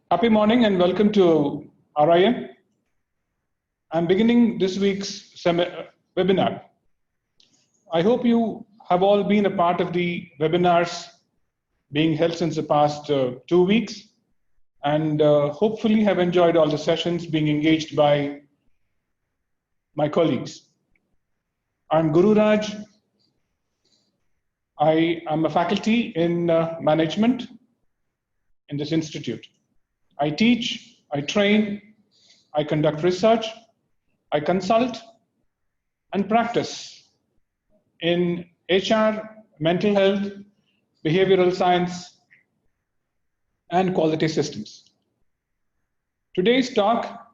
Happy morning and welcome to RIM. I'm beginning this week's webinar. I hope you have all been a part of the webinars being held since the past 2 weeks and hopefully have enjoyed all the sessions being engaged by my colleagues. I'm Gururaj. I am a faculty in management in this institute. I teach, I train, I conduct research, I consult and practice in HR, mental health, behavioral science, and quality systems. Today's talk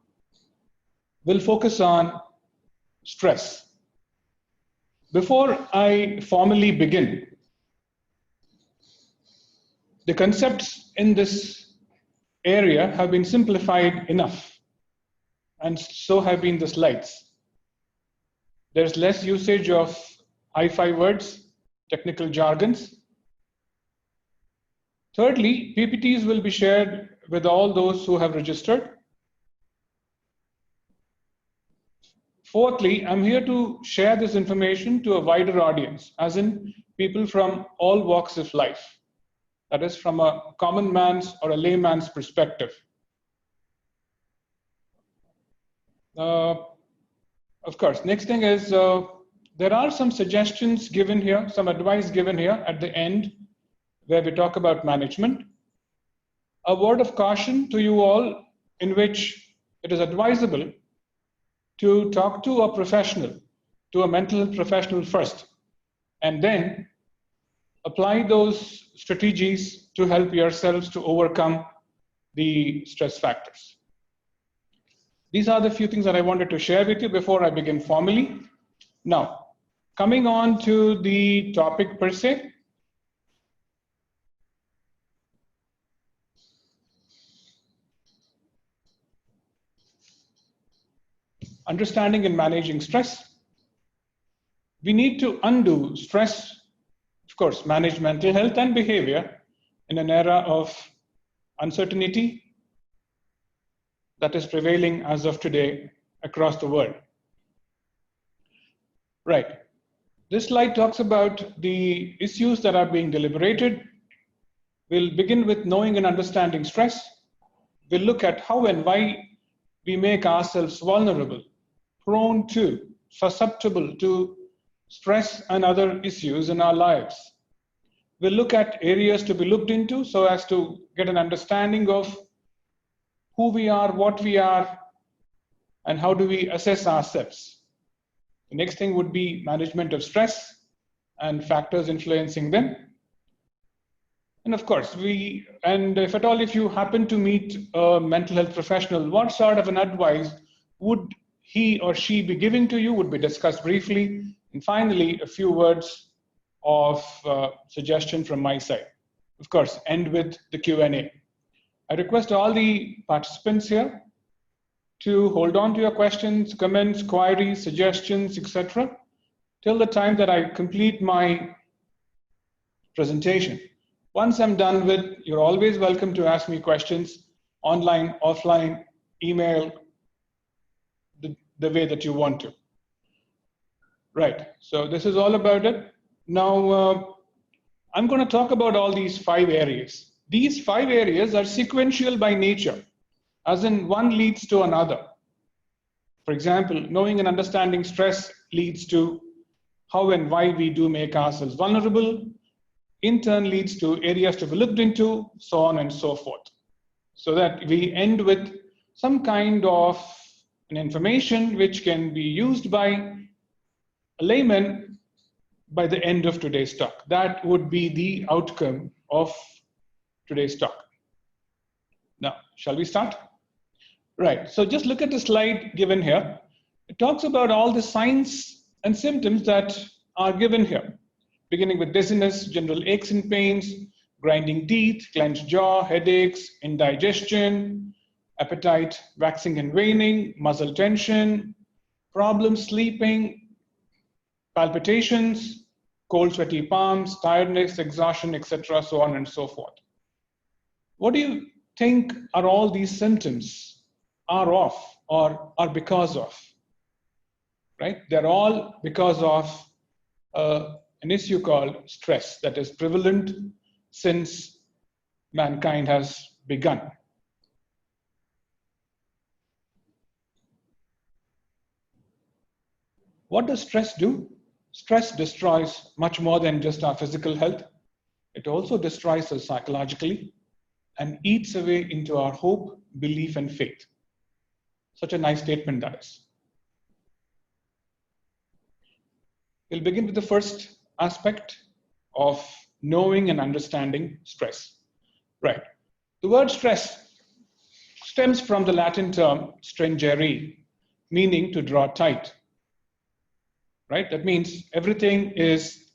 will focus on stress. Before I formally begin, the concepts in this area have been simplified enough, and so have been the slides. There's less usage of hi-fi words, technical jargons. Thirdly, PPTs will be shared with all those who have registered. Fourthly, I'm here to share this information to a wider audience, as in people from all walks of life. That is from a common man's or a layman's perspective. Of course, next thing is there are some suggestions given here, some advice given here at the end where we talk about management. A word of caution to you all in which it is advisable to talk to a professional, to a mental health professional first, and then apply those strategies to help yourselves to overcome the stress factors. These are the few things that I wanted to share with you before I begin formally. Now, coming on to the topic per se. Understanding and managing stress. We need to undo stress, of course, manage mental health and behavior in an era of uncertainty that is prevailing as of today across the world. Right. This slide talks about the issues that are being deliberated. We'll begin with knowing and understanding stress. We'll look at how and why we make ourselves vulnerable, prone to, susceptible to stress and other issues in our lives. We'll look at areas to be looked into so as to get an understanding of who we are, what we are, and how do we assess ourselves. The next thing would be management of stress and factors influencing them. And of course, if at all, if you happen to meet a mental health professional, what sort of an advice would he or she be giving to you would be discussed briefly. And finally, a few words of suggestion from my side. Of course, end with the Q&A. I request all the participants here to hold on to your questions, comments, queries, suggestions, etc. till the time that I complete my presentation. Once I'm done with, you're always welcome to ask me questions online, offline, email, the way that you want to. Right, so this is all about it. Now, I'm going to talk about all these 5 areas. These 5 areas are sequential by nature, as in one leads to another. For example, knowing and understanding stress leads to how and why we do make ourselves vulnerable. In turn leads to areas to be looked into, so on and so forth. So that we end with some kind of an information which can be used by a layman by the end of today's talk. That would be the outcome of today's talk. Now, shall we start? Right, so just look at the slide given here. It talks about all the signs and symptoms that are given here, beginning with dizziness, general aches and pains, grinding teeth, clenched jaw, headaches, indigestion, appetite waxing and waning, muscle tension, problems sleeping, palpitations, cold sweaty palms, tiredness, exhaustion, etc., so on and so forth. What do you think are all these symptoms are of or are because of? Right? They're all because of an issue called stress that is prevalent since mankind has begun. What does stress do? Stress destroys much more than just our physical health. It also destroys us psychologically and eats away into our hope, belief, and faith. Such a nice statement that is. We'll begin with the first aspect of knowing and understanding stress. Right. The word stress stems from the Latin term stringere, meaning to draw tight. Right? That means everything is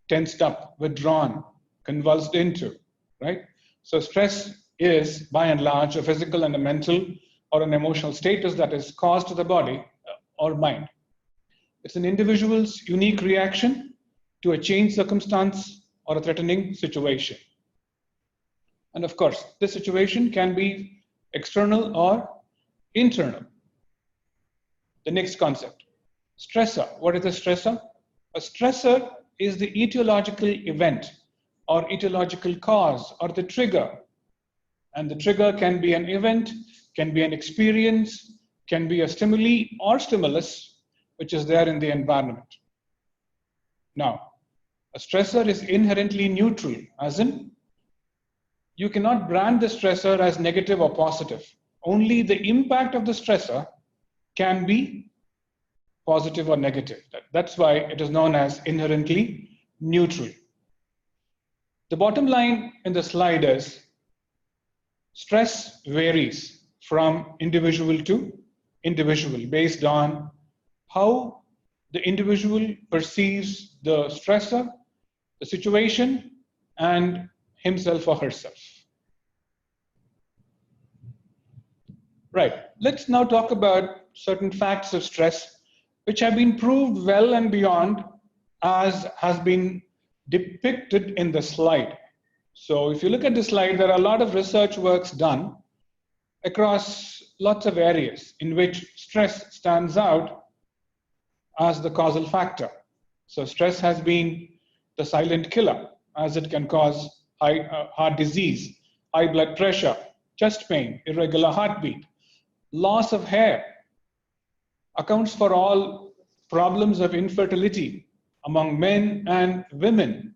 tensed up, withdrawn, convulsed into. Right? So stress is, by and large, a physical and a mental or an emotional status that is caused to the body or mind. It's an individual's unique reaction to a changed circumstance or a threatening situation. And of course, this situation can be external or internal. The next concept, stressor. What is a stressor? A stressor is the etiological event or etiological cause or the trigger. And the trigger can be an event, can be an experience, can be a stimuli or stimulus, which is there in the environment. Now, a stressor is inherently neutral, as in, you cannot brand the stressor as negative or positive. Only the impact of the stressor can be positive or negative. That's why it is known as inherently neutral. The bottom line in the slide is stress varies from individual to individual based on how the individual perceives the stressor, the situation, and himself or herself. Right, let's now talk about certain facts of stress which have been proved well and beyond as has been depicted in the slide. So if you look at the slide, there are a lot of research works done across lots of areas in which stress stands out as the causal factor. So stress has been the silent killer, as it can cause heart disease, high blood pressure, chest pain, irregular heartbeat, loss of hair, accounts for all problems of infertility among men and women.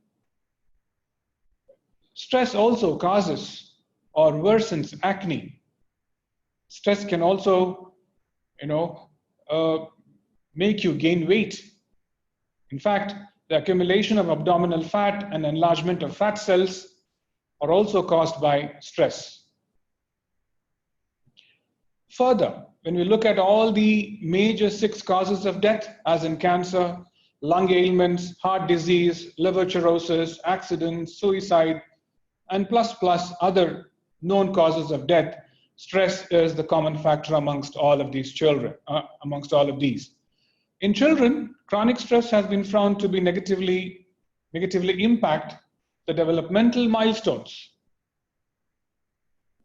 Stress also causes or worsens acne. Stress can also, make you gain weight. In fact, the accumulation of abdominal fat and enlargement of fat cells are also caused by stress. Further, when we look at all the major 6 causes of death, as in cancer, lung ailments, heart disease, liver cirrhosis, accidents, suicide, and plus other known causes of death, stress is the common factor amongst all of these children, In children, chronic stress has been found to be negatively impact the developmental milestones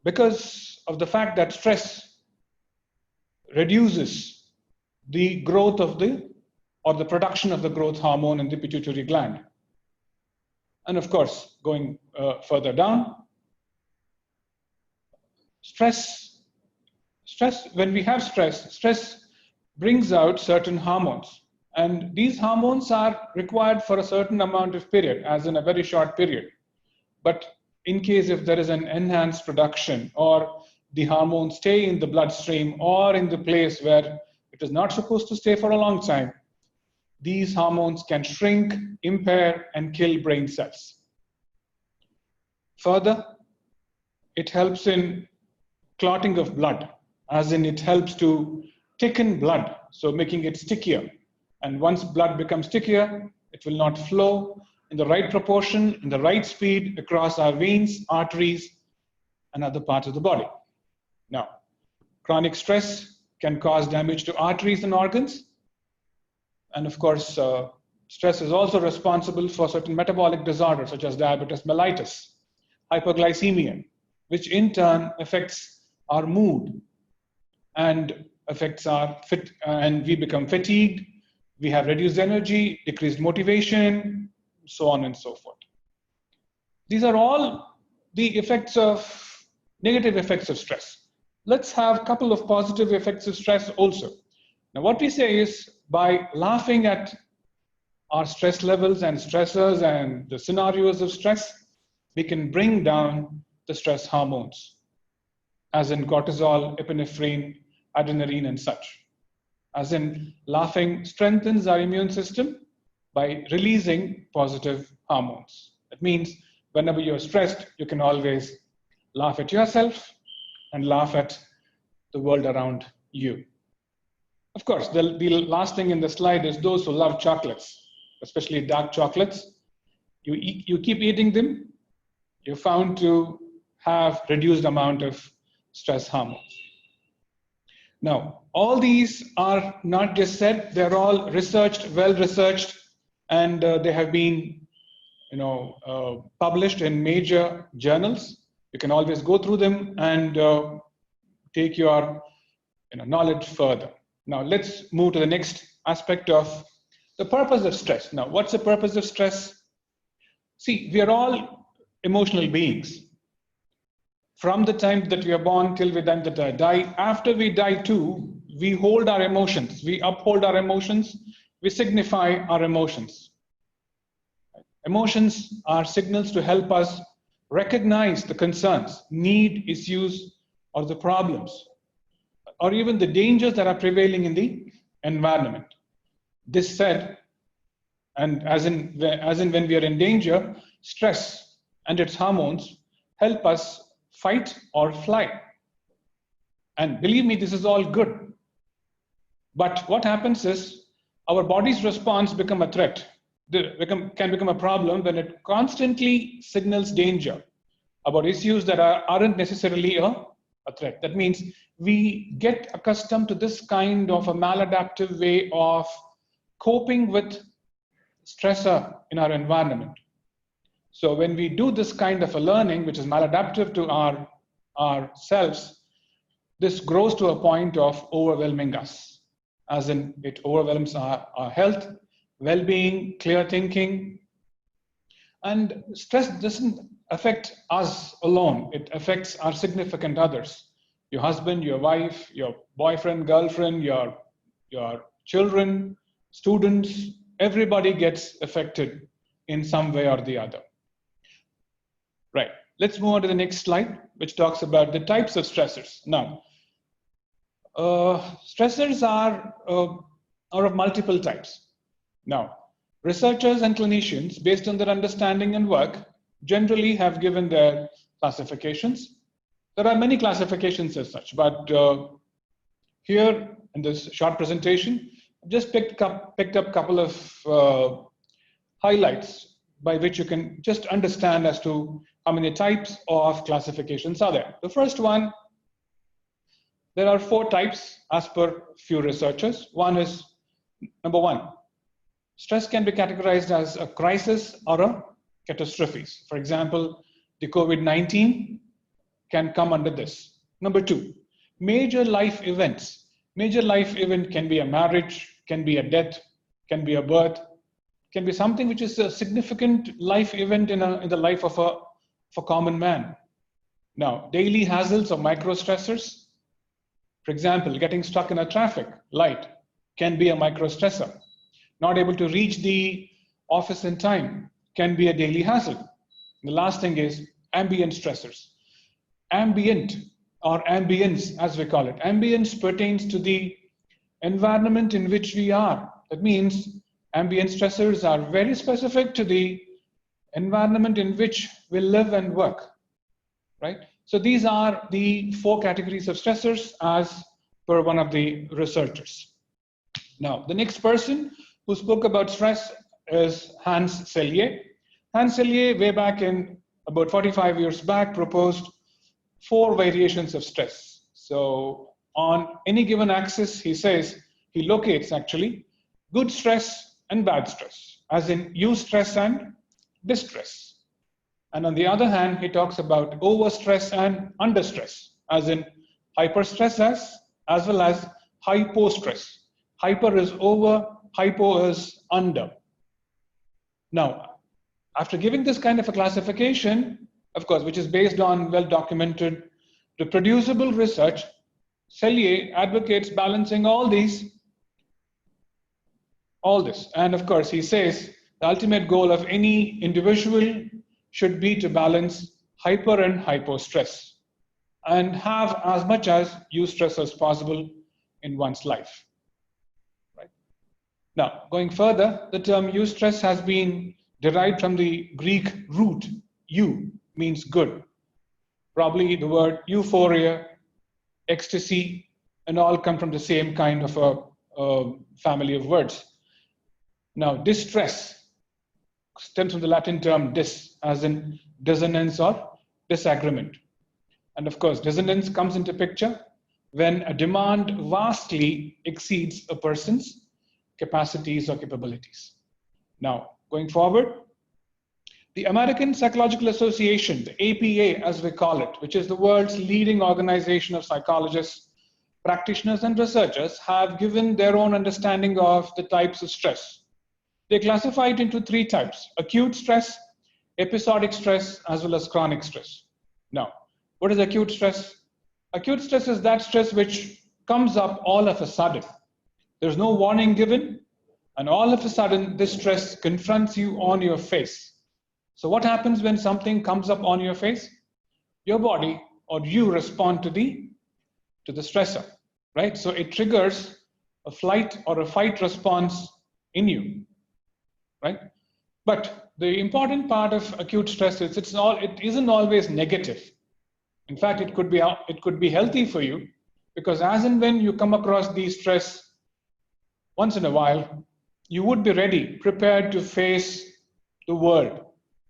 because of the fact that stress reduces the growth of the production of the growth hormone in the pituitary gland. And of course, going further down, when we have stress brings out certain hormones. And these hormones are required for a certain amount of period, as in a very short period. But in case if there is an enhanced production or the hormones stay in the bloodstream or in the place where it is not supposed to stay for a long time, these hormones can shrink, impair, and kill brain cells. Further, it helps in clotting of blood, as in it helps to thicken blood, so making it stickier. And once blood becomes stickier, it will not flow in the right proportion, in the right speed across our veins, arteries, and other parts of the body. Now, chronic stress can cause damage to arteries and organs. And of course, stress is also responsible for certain metabolic disorders such as diabetes mellitus, hyperglycemia, which in turn affects our mood and affects our and we become fatigued, we have reduced energy, decreased motivation, so on and so forth. These are all the negative effects of stress. Let's have a couple of positive effects of stress also. Now, what we say is by laughing at our stress levels and stressors and the scenarios of stress, we can bring down the stress hormones, as in cortisol, epinephrine, adrenaline, and such. As in, laughing strengthens our immune system by releasing positive hormones. That means whenever you're stressed, you can always laugh at yourself and laugh at the world around you. Of course, the last thing in the slide is those who love chocolates, especially dark chocolates. You keep eating them, you're found to have reduced amount of stress hormones. Now, all these are not just said, they're all researched, well-researched, and they have been published in major journals. You can always go through them and take your knowledge further. Now, let's move to the next aspect of the purpose of stress. Now, what's the purpose of stress? See, we are all emotional beings. From the time that we are born till the time that I die, after we die too, we hold our emotions, we uphold our emotions, we signify our emotions. Emotions are signals to help us recognize the concerns, need, issues, or the problems, or even the dangers that are prevailing in the environment. This said, and as in when we are in danger, stress and its hormones help us fight or fly. And believe me, this is all good. But what happens is our body's response become a threat, can become a problem when it constantly signals danger about issues that aren't necessarily a threat. That means we get accustomed to this kind of a maladaptive way of coping with stressor in our environment. So when we do this kind of a learning, which is maladaptive to ourselves, this grows to a point of overwhelming us, as in it overwhelms our health, well-being, clear thinking. And stress doesn't affect us alone. It affects our significant others, your husband, your wife, your boyfriend, girlfriend, your children, students. Everybody gets affected in some way or the other. Right, let's move on to the next slide, which talks about the types of stressors. Now, stressors are of multiple types. Now, researchers and clinicians, based on their understanding and work, generally have given their classifications. There are many classifications as such, but here in this short presentation, I've just picked up a couple of highlights by which you can just understand as to how many types of classifications are there. The first one, there are 4 types as per few researchers. One is, number 1, stress can be categorized as a crisis or a catastrophe. For example, the COVID-19 can come under this. Number 2, major life events. Major life event can be a marriage, can be a death, can be a birth, can be something which is a significant life event in the life of a common man. Now, daily hassles or micro stressors. For example, getting stuck in a traffic light can be a micro stressor. Not able to reach the office in time can be a daily hassle. And the last thing is ambient stressors. Ambient or ambience, as we call it. Ambience pertains to the environment in which we are. That means ambient stressors are very specific to the environment in which we live and work, right? So these are the 4 categories of stressors as per one of the researchers. Now, the next person who spoke about stress is Hans Selye. Hans Selye, way back in about 45 years back, proposed 4 variations of stress. So on any given axis, he says, he locates actually good stress and bad stress, as in eustress and distress. And on the other hand, he talks about overstress and understress, as in hyperstress as well as hypostress. Hyper is over, hypo is under. Now, after giving this kind of a classification, of course, which is based on well-documented, reproducible research, Selye advocates balancing all this. And of course, he says the ultimate goal of any individual should be to balance hyper and hypo stress and have as much as eustress as possible in one's life. Right? Now, going further, the term eustress has been derived from the Greek root eu, means good. Probably the word euphoria, ecstasy, and all come from the same kind of a family of words. Now, distress stems from the Latin term dis, as in dissonance or disagreement. And of course, dissonance comes into picture when a demand vastly exceeds a person's capacities or capabilities. Now, going forward, the American Psychological Association, the APA as we call it, which is the world's leading organization of psychologists, practitioners, and researchers, have given their own understanding of the types of stress. They classify it into three types: acute stress, episodic stress, as well as chronic stress. Now, what is acute stress? Acute stress is that stress which comes up all of a sudden. There's no warning given, and all of a sudden, this stress confronts you on your face. So what happens when something comes up on your face? Your body or you respond to the stressor, right? So it triggers a flight or a fight response in you, right? But the important part of acute stress is it isn't always negative. In fact, it could be healthy for you, because as and when you come across these stress once in a while, you would be ready, prepared to face the world.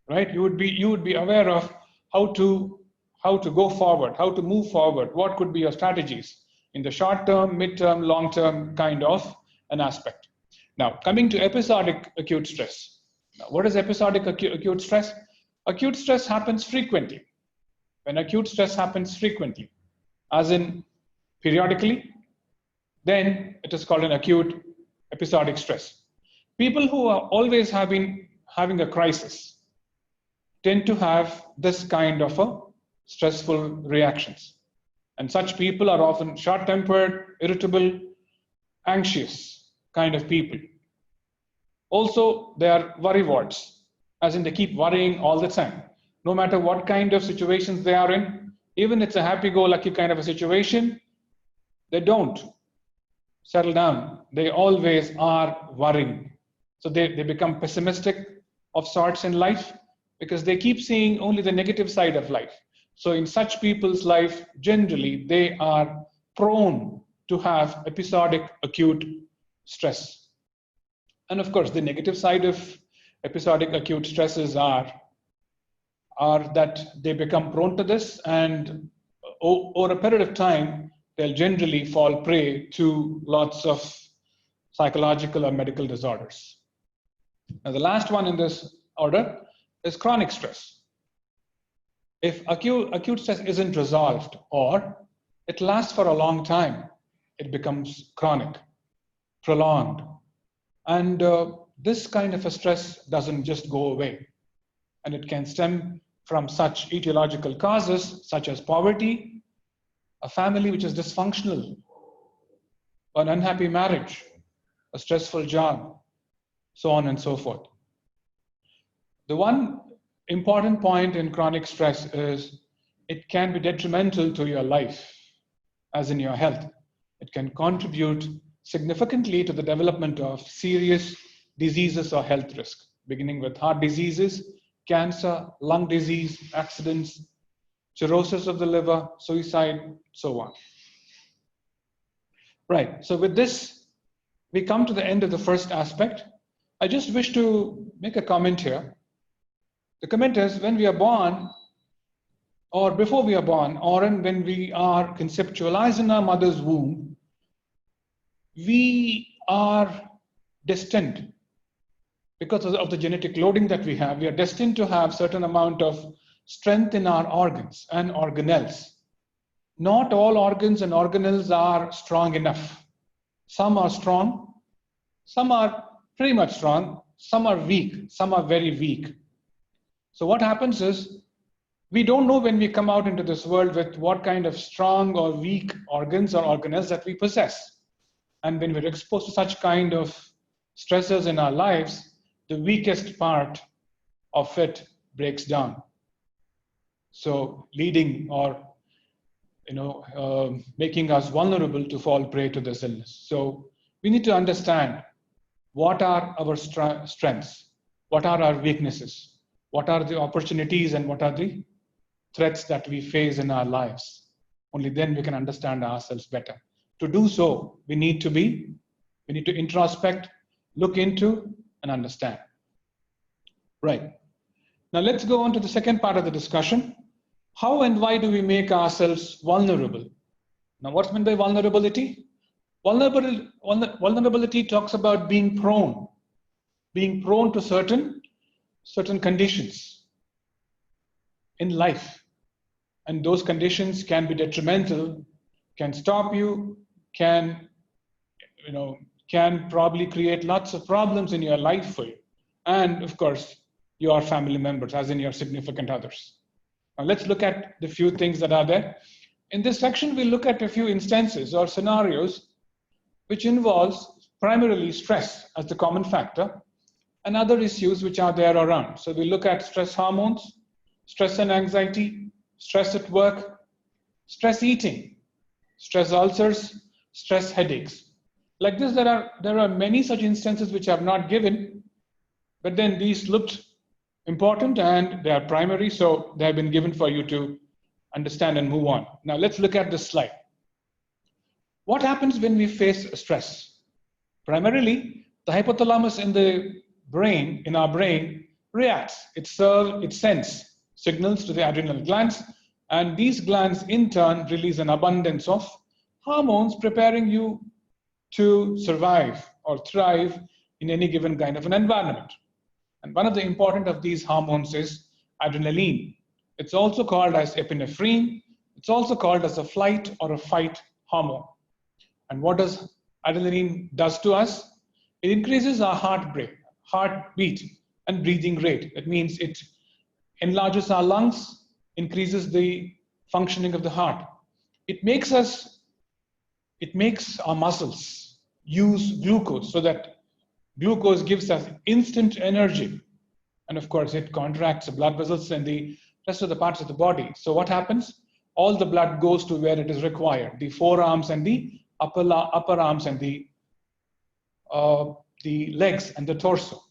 Right? You would be aware of how to go forward, how to move forward, what could be your strategies in the short term, mid-term, long-term kind of an aspect. Now, coming to episodic acute stress. Now, what is episodic acute stress? Acute stress happens frequently. When acute stress happens frequently, as in periodically, then it is called an acute episodic stress. People who are always having a crisis tend to have this kind of a stressful reactions. And such people are often short-tempered, irritable, anxious kind of people. Also, they are worrywarts, as in they keep worrying all the time. No matter what kind of situations they are in, even if it's a happy-go-lucky kind of a situation, they don't settle down. They always are worrying. So they become pessimistic of sorts in life, because they keep seeing only the negative side of life. So in such people's life, generally, they are prone to have episodic acute stress. And of course, the negative side of episodic acute stresses are that they become prone to this, and over a period of time, they'll generally fall prey to lots of psychological or medical disorders. Now, the last one in this order is chronic stress. If acute stress isn't resolved or it lasts for a long time, it becomes chronic, prolonged. And this kind of a stress doesn't just go away. And it can stem from such etiological causes such as poverty, a family which is dysfunctional, an unhappy marriage, a stressful job, so on and so forth. The one important point in chronic stress is it can be detrimental to your life, as in your health. It can contribute significantly to the development of serious diseases or health risk, beginning with heart diseases, cancer, lung disease, accidents, cirrhosis of the liver, suicide, so on. Right, so with this, we come to the end of the first aspect. I just wish to make a comment here. The comment is, when we are born, or before we are born, or when we are conceptualized in our mother's womb, we are destined because of the genetic loading that we have, we are destined to have certain amount of strength in our organs and organelles. Not all organs and organelles are strong enough. Some are strong, some are pretty much strong, some are weak, some are very weak. So what happens is, we don't know when we come out into this world with what kind of strong or weak organs or organelles that we possess. And when we're exposed to such kind of stressors in our lives, the weakest part of it breaks down. So leading or making us vulnerable to fall prey to this illness. So we need to understand what are our strengths, what are our weaknesses, what are the opportunities, and what are the threats that we face in our lives. Only then we can understand ourselves better. To do so, we need to introspect, look into, and understand. Right. Now let's go on to the second part of the discussion. How and why do we make ourselves vulnerable? Now, what's meant by vulnerability? Vulnerability talks about being prone to certain conditions in life. And those conditions can be detrimental, can stop you, can probably create lots of problems in your life for you. And of course, your family members, as in your significant others. Now let's look at the few things that are there. In this section, we'll look at a few instances or scenarios which involves primarily stress as the common factor and other issues which are there around. So we look at stress hormones, stress and anxiety, stress at work, stress eating, stress ulcers, stress headaches. Like this, there are many such instances which I have not given, but then these looked important and they are primary, so they have been given for you to understand and move on. Now let's look at this slide. What happens when we face stress? Primarily, the hypothalamus in our brain reacts. It sends signals to the adrenal glands, and these glands in turn release an abundance of hormones preparing you to survive or thrive in any given kind of an environment. And one of the important of these hormones is adrenaline. It's also called as epinephrine. It's also called as a flight or a fight hormone. And what does adrenaline does to us? It increases our heartbeat and breathing rate. That means it enlarges our lungs, increases the functioning of the heart. It makes our muscles use glucose, so that glucose gives us instant energy. And of course, it contracts the blood vessels and the rest of the parts of the body. So what happens? All the blood goes to where it is required, the forearms and the upper arms and the legs and the torso.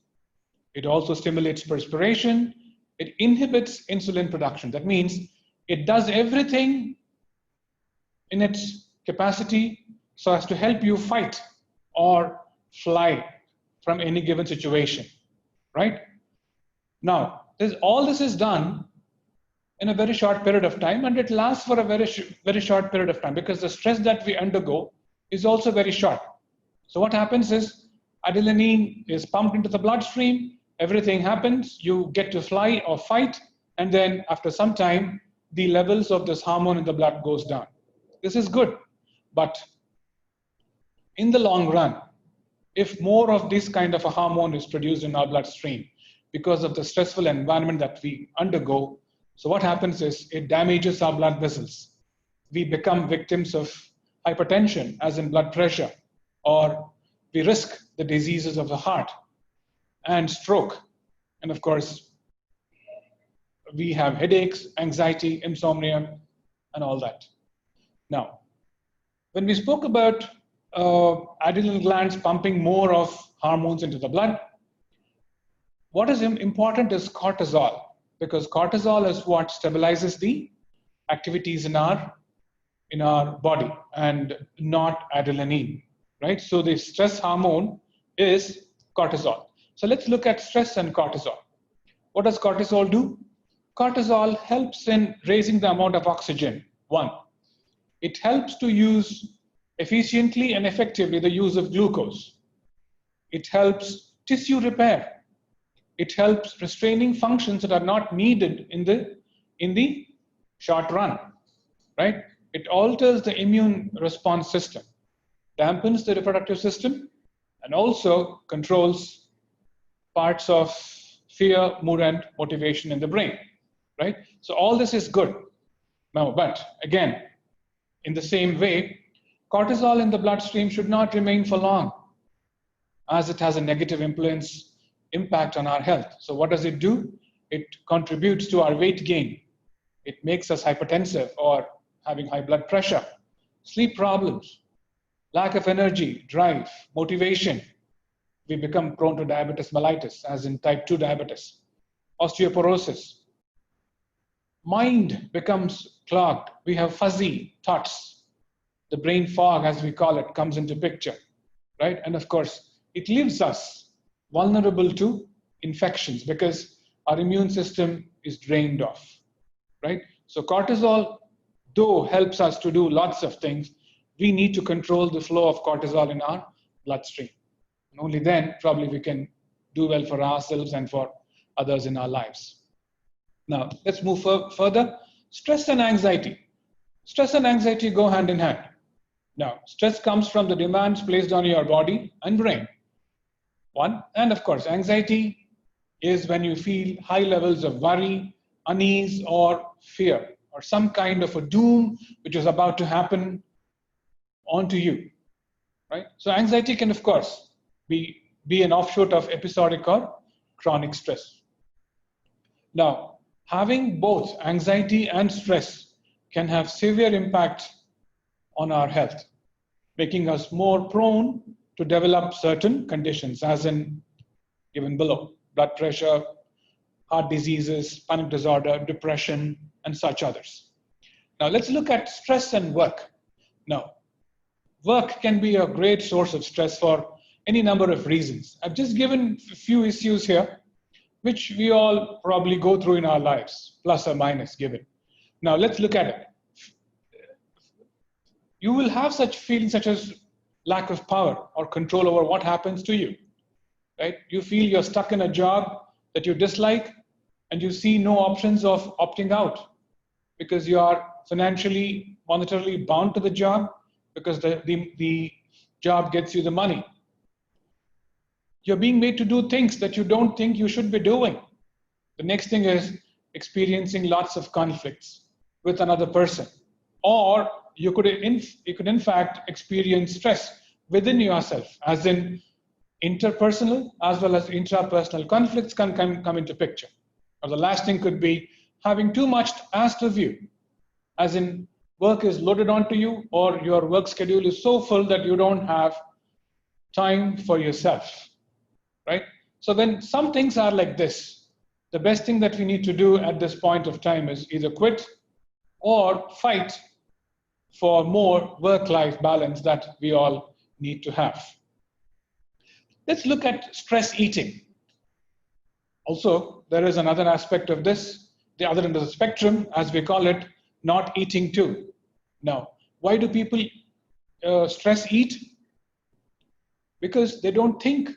It also stimulates perspiration. It inhibits insulin production. That means it does everything in its capacity so as to help you fight or fly from any given situation, right? Now, all this is done in a very short period of time, and it lasts for a very short period of time because the stress that we undergo is also very short. So what happens is adrenaline is pumped into the bloodstream, everything happens, you get to fly or fight, and then after some time, the levels of this hormone in the blood goes down. This is good, but in the long run, if more of this kind of a hormone is produced in our bloodstream because of the stressful environment that we undergo, so what happens is it damages our blood vessels. We become victims of hypertension, as in blood pressure, or we risk the diseases of the heart and stroke. And of course, we have headaches, anxiety, insomnia, and all that. Now, when we spoke about adrenal glands pumping more of hormones into the blood, what is important is cortisol, because cortisol is what stabilizes the activities in our body and not adrenaline, right? So the stress hormone is cortisol. So let's look at stress and cortisol. What does cortisol do? Cortisol helps in raising the amount of oxygen. One, it helps to use efficiently and effectively the use of glucose. It helps tissue repair. It helps restraining functions that are not needed in the short run, right? It alters the immune response system, dampens the reproductive system, and also controls parts of fear, mood, and motivation in the brain, right? So all this is good. Now, but again, in the same way, cortisol in the bloodstream should not remain for long, as it has a negative impact on our health. So what does it do? It contributes to our weight gain. It makes us hypertensive or having high blood pressure, sleep problems, lack of energy, drive, motivation. We become prone to diabetes mellitus, as in type 2 diabetes, osteoporosis. Mind becomes clogged. We have fuzzy thoughts. The brain fog, as we call it, comes into picture, right? And of course, it leaves us vulnerable to infections because our immune system is drained off, right? So cortisol, though, helps us to do lots of things, we need to control the flow of cortisol in our bloodstream. And only then, probably, we can do well for ourselves and for others in our lives. Now, let's move further. Stress and anxiety. Stress and anxiety go hand in hand. Now, stress comes from the demands placed on your body and brain. One, and of course, anxiety is when you feel high levels of worry, unease, or fear, or some kind of a doom which is about to happen onto you, right? So anxiety can, of course, be an offshoot of episodic or chronic stress. Now, having both anxiety and stress can have severe impact on our health, making us more prone to develop certain conditions, as in given below: blood pressure, heart diseases, panic disorder, depression, and such others. Now let's look at stress and work. Now, work can be a great source of stress for any number of reasons. I've just given a few issues here, which we all probably go through in our lives, plus or minus given. Now let's look at it. You will have such feelings such as lack of power or control over what happens to you, right? You feel you're stuck in a job that you dislike and you see no options of opting out because you are financially, monetarily bound to the job because the job gets you the money. You're being made to do things that you don't think you should be doing. The next thing is experiencing lots of conflicts with another person, or you could in fact experience stress within yourself, as in interpersonal as well as intrapersonal conflicts can come into picture. Or the last thing could be having too much asked of you, as in work is loaded onto you, or your work schedule is so full that you don't have time for yourself, right? So when some things are like this, the best thing that we need to do at this point of time is either quit or fight for more work-life balance that we all need to have. Let's look at stress eating. Also, there is another aspect of this, the other end of the spectrum, as we call it, not eating too. Now, why do people stress eat? Because they don't think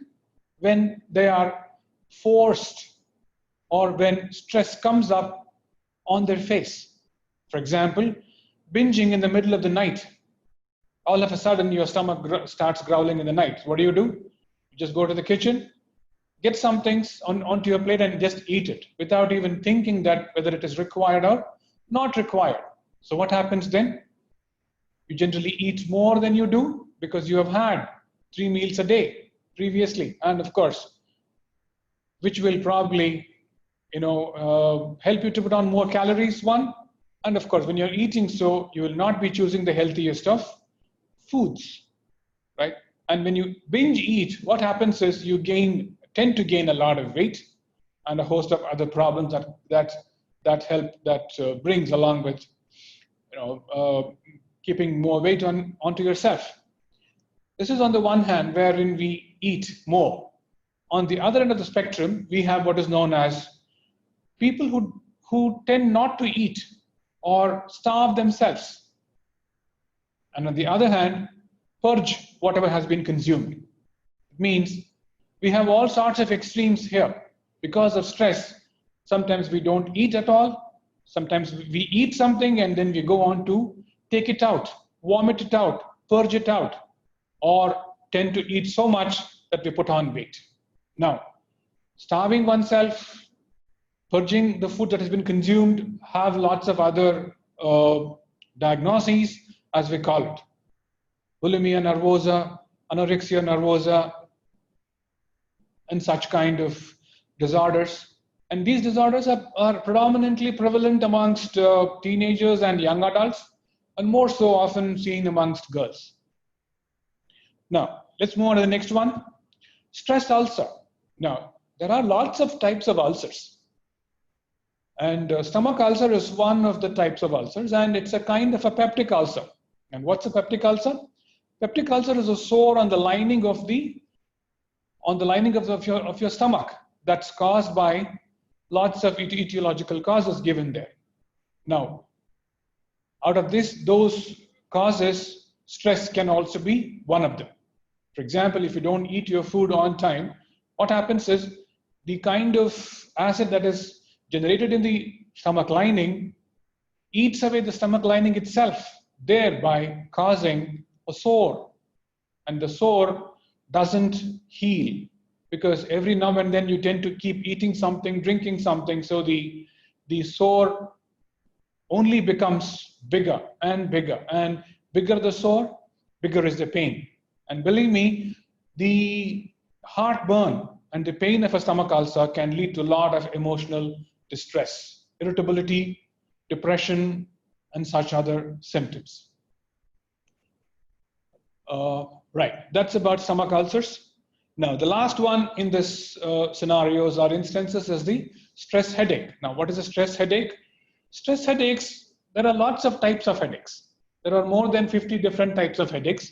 when they are forced or when stress comes up on their face. For example, binging in the middle of the night. All of a sudden, your stomach starts growling in the night. What do? You just go to the kitchen, get some things onto your plate and just eat it without even thinking that whether it is required or not required. So what happens then? You generally eat more than you do because you have had 3 meals a day previously. And of course, which will probably help you to put on more calories, one. And of course, when you're eating so, you will not be choosing the healthiest of foods, right? And when you binge eat, what happens is you tend to gain a lot of weight and a host of other problems that brings along with keeping more weight onto yourself. This is on the one hand wherein we eat more. On the other end of the spectrum, we have what is known as people who tend not to eat or starve themselves. And on the other hand, purge whatever has been consumed. It means we have all sorts of extremes here. Because of stress, sometimes we don't eat at all. Sometimes we eat something and then we go on to take it out, vomit it out, purge it out, or tend to eat so much that we put on weight. Now, starving oneself, purging the food that has been consumed, have lots of other diagnoses, as we call it. Bulimia nervosa, anorexia nervosa, and such kind of disorders. And these disorders are predominantly prevalent amongst teenagers and young adults, and more so often seen amongst girls. Now, let's move on to the next one. Stress ulcer. Now, there are lots of types of ulcers. And stomach ulcer is one of the types of ulcers, and it's a kind of a peptic ulcer. And what's a peptic ulcer? Peptic ulcer is a sore on the lining of your stomach that's caused by lots of etiological causes given there. Now, out of those causes, stress can also be one of them. For example, if you don't eat your food on time, what happens is the kind of acid that is generated in the stomach lining eats away the stomach lining itself, thereby causing a sore. And the sore doesn't heal because every now and then you tend to keep eating something, drinking something, so the sore only becomes bigger and bigger. And bigger the sore, bigger is the pain. And believe me, the heartburn and the pain of a stomach ulcer can lead to a lot of emotional distress, irritability, depression, and such other symptoms. Right, that's about stomach ulcers. Now, the last one in this scenarios or instances is the stress headache. Now, what is a stress headache? Stress headaches, there are lots of types of headaches. There are more than 50 different types of headaches.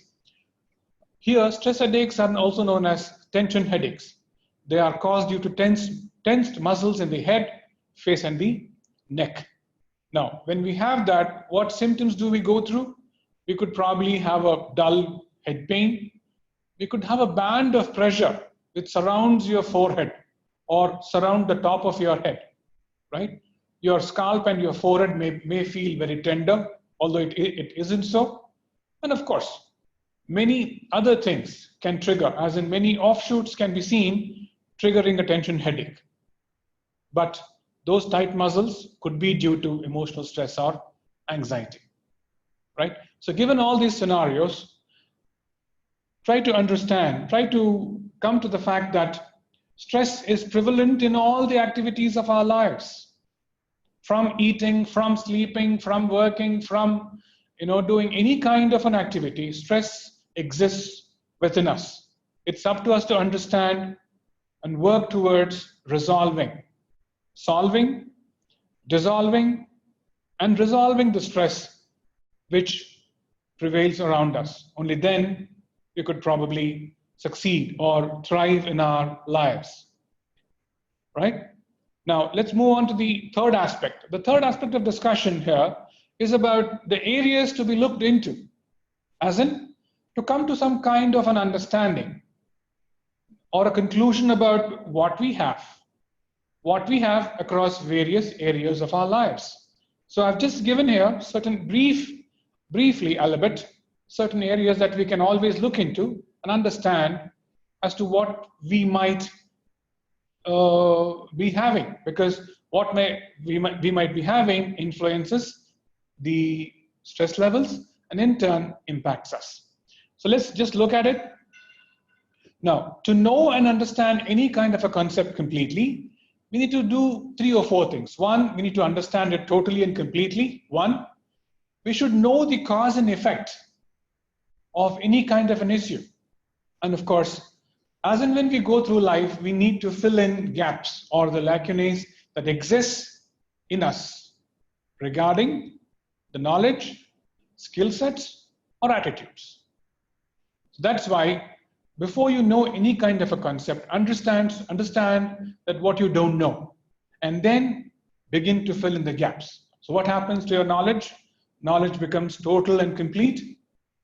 Here, stress headaches are also known as tension headaches. They are caused due to tensed muscles in the head, face, and the neck. Now, when we have that, what symptoms do we go through? We could probably have a dull head pain. We could have a band of pressure which surrounds your forehead or surround the top of your head, right? Your scalp and your forehead may feel very tender, although it isn't so. And of course, many other things can trigger, as in many offshoots can be seen triggering a tension headache. But those tight muscles could be due to emotional stress or anxiety, right? So given all these scenarios, try to understand, try to come to the fact that stress is prevalent in all the activities of our lives. From eating, from sleeping, from working, from doing any kind of an activity, stress exists within us. It's up to us to understand and work towards resolving, solving, dissolving, and resolving the stress which prevails around us. Only then we could probably succeed or thrive in our lives, right? Now, let's move on to the third aspect. The third aspect of discussion here is about the areas to be looked into, as in to come to some kind of an understanding or a conclusion about what we have across various areas of our lives. So I've just given here certain briefly, albeit, certain areas that we can always look into and understand as to what we might be having, because what we might be having influences the stress levels and in turn impacts us. So let's just look at it. Now, to know and understand any kind of a concept completely, we need to do 3 or 4 things. One, we need to understand it totally and completely. One, we should know the cause and effect of any kind of an issue. And of course, as and when we go through life, we need to fill in gaps or the lacunae that exist in us regarding the knowledge, skill sets, or attitudes. So that's why before you know any kind of a concept, understand that what you don't know, and then begin to fill in the gaps. So what happens to your knowledge? Knowledge becomes total and complete.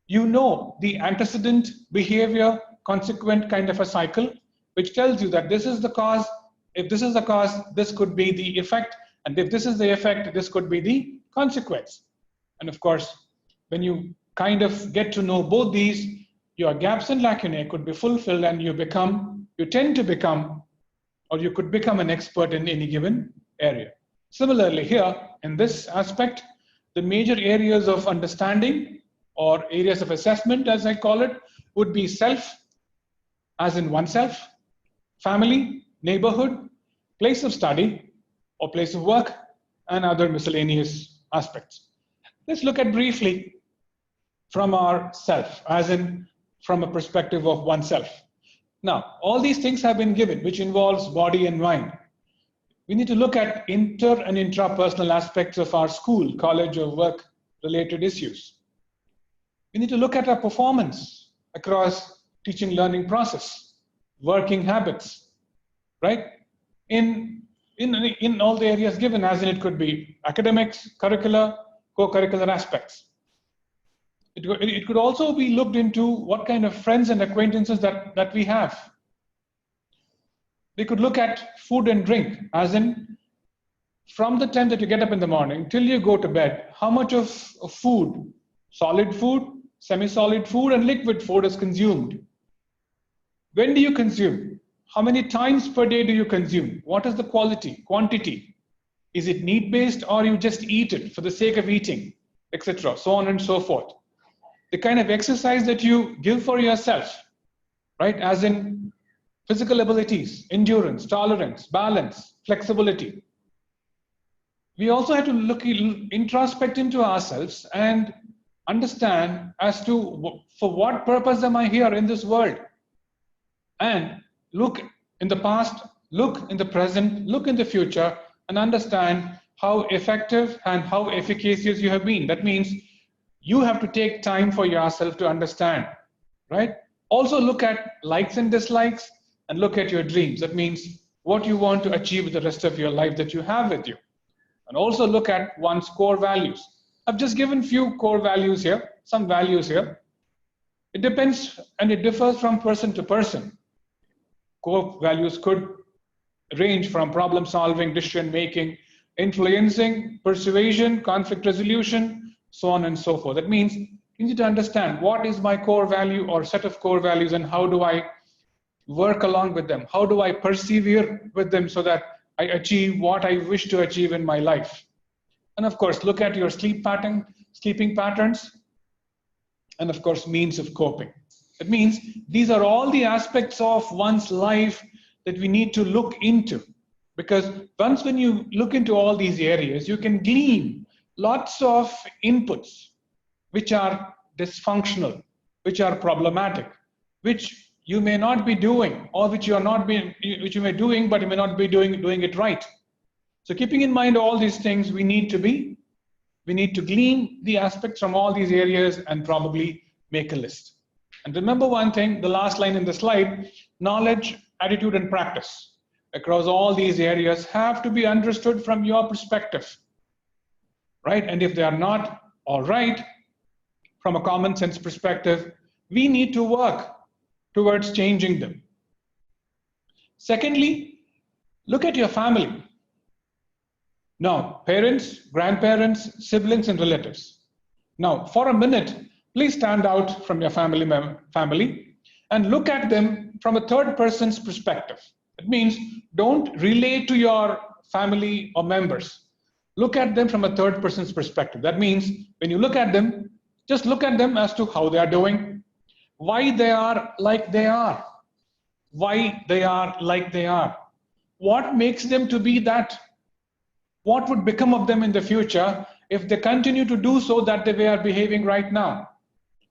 You know the antecedent behavior, consequent kind of a cycle, which tells you that this is the cause, If this is the cause, this could be the effect. And if this is the effect, this could be the consequence. And of course, when you kind of get to know both these, your gaps and lacunae could be fulfilled, and you tend to become, or you could become an expert in any given area. Similarly here, in this aspect, the major areas of understanding or areas of assessment, as I call it, would be self, as in oneself, family, neighborhood, place of study or place of work, and other miscellaneous aspects. Let's look at briefly from our self, as in from a perspective of oneself. Now, all these things have been given, which involves body and mind. We need to look at inter and intrapersonal aspects of our school, college, or work related issues. We need to look at our performance across teaching learning process, working habits, right? In all the areas given, as in it could be academics, curricula, co-curricular aspects. It could also be looked into what kind of friends and acquaintances that we have. We could look at food and drink, as in from the time that you get up in the morning till you go to bed, how much of food, solid food, semi-solid food, and liquid food is consumed. When do you consume? How many times per day do you consume? What is the quality, quantity? Is it need-based, or you just eat it for the sake of eating, etc., so on and so forth. The kind of exercise that you give for yourself, right, as in physical abilities, endurance, tolerance, balance, flexibility. We also have to introspect into ourselves and understand as to for what purpose am I here in this world, and look in the past, look in the present, look in the future, and understand how effective and how efficacious you have been. That means you have to take time for yourself to understand, right? Also look at likes and dislikes, and look at your dreams. That means what you want to achieve with the rest of your life that you have with you. And also look at one's core values. I've just given few core values here, some values here. It depends and it differs from person to person. Core values could range from problem solving, decision making, influencing, persuasion, conflict resolution, so on and so forth. That means you need to understand what is my core value or set of core values, and how do I work along with them? How do I persevere with them so that I achieve what I wish to achieve in my life? And of course, look at your sleeping patterns, and of course, means of coping. That means these are all the aspects of one's life that we need to look into, because once when you look into all these areas, you can glean lots of inputs which are dysfunctional, which are problematic, which you may not be doing, or which you may be doing, but you may not be doing it right. So keeping in mind all these things, we need to glean the aspects from all these areas and probably make a list. And remember one thing, the last line in the slide, knowledge, attitude, and practice across all these areas have to be understood from your perspective, right? And if they are not all right, from a common sense perspective, we need to work towards changing them. Secondly, look at your family. Now, parents, grandparents, siblings, and relatives. Now, for a minute, please stand out from your family and look at them from a third person's perspective. It means don't relate to your family or members. Look at them from a third person's perspective. That means when you look at them, just look at them as to how they are doing, why they are like they are, why they are like they are, what makes them to be that, what would become of them in the future if they continue to do so that they are behaving right now.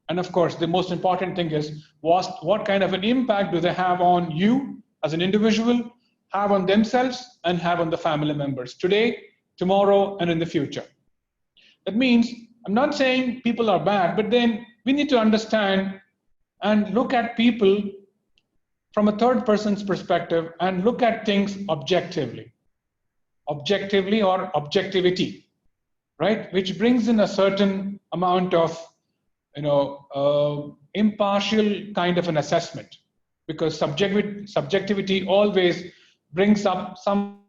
And of course, the most important thing is what kind of an impact do they have on you as an individual, have on themselves, and have on the family members today, tomorrow, and in the future. That means I'm not saying people are bad, but then we need to understand and look at people from a third person's perspective and look at things objectively or objectivity, right? Which brings in a certain amount of, impartial kind of an assessment, because subjectivity always brings up some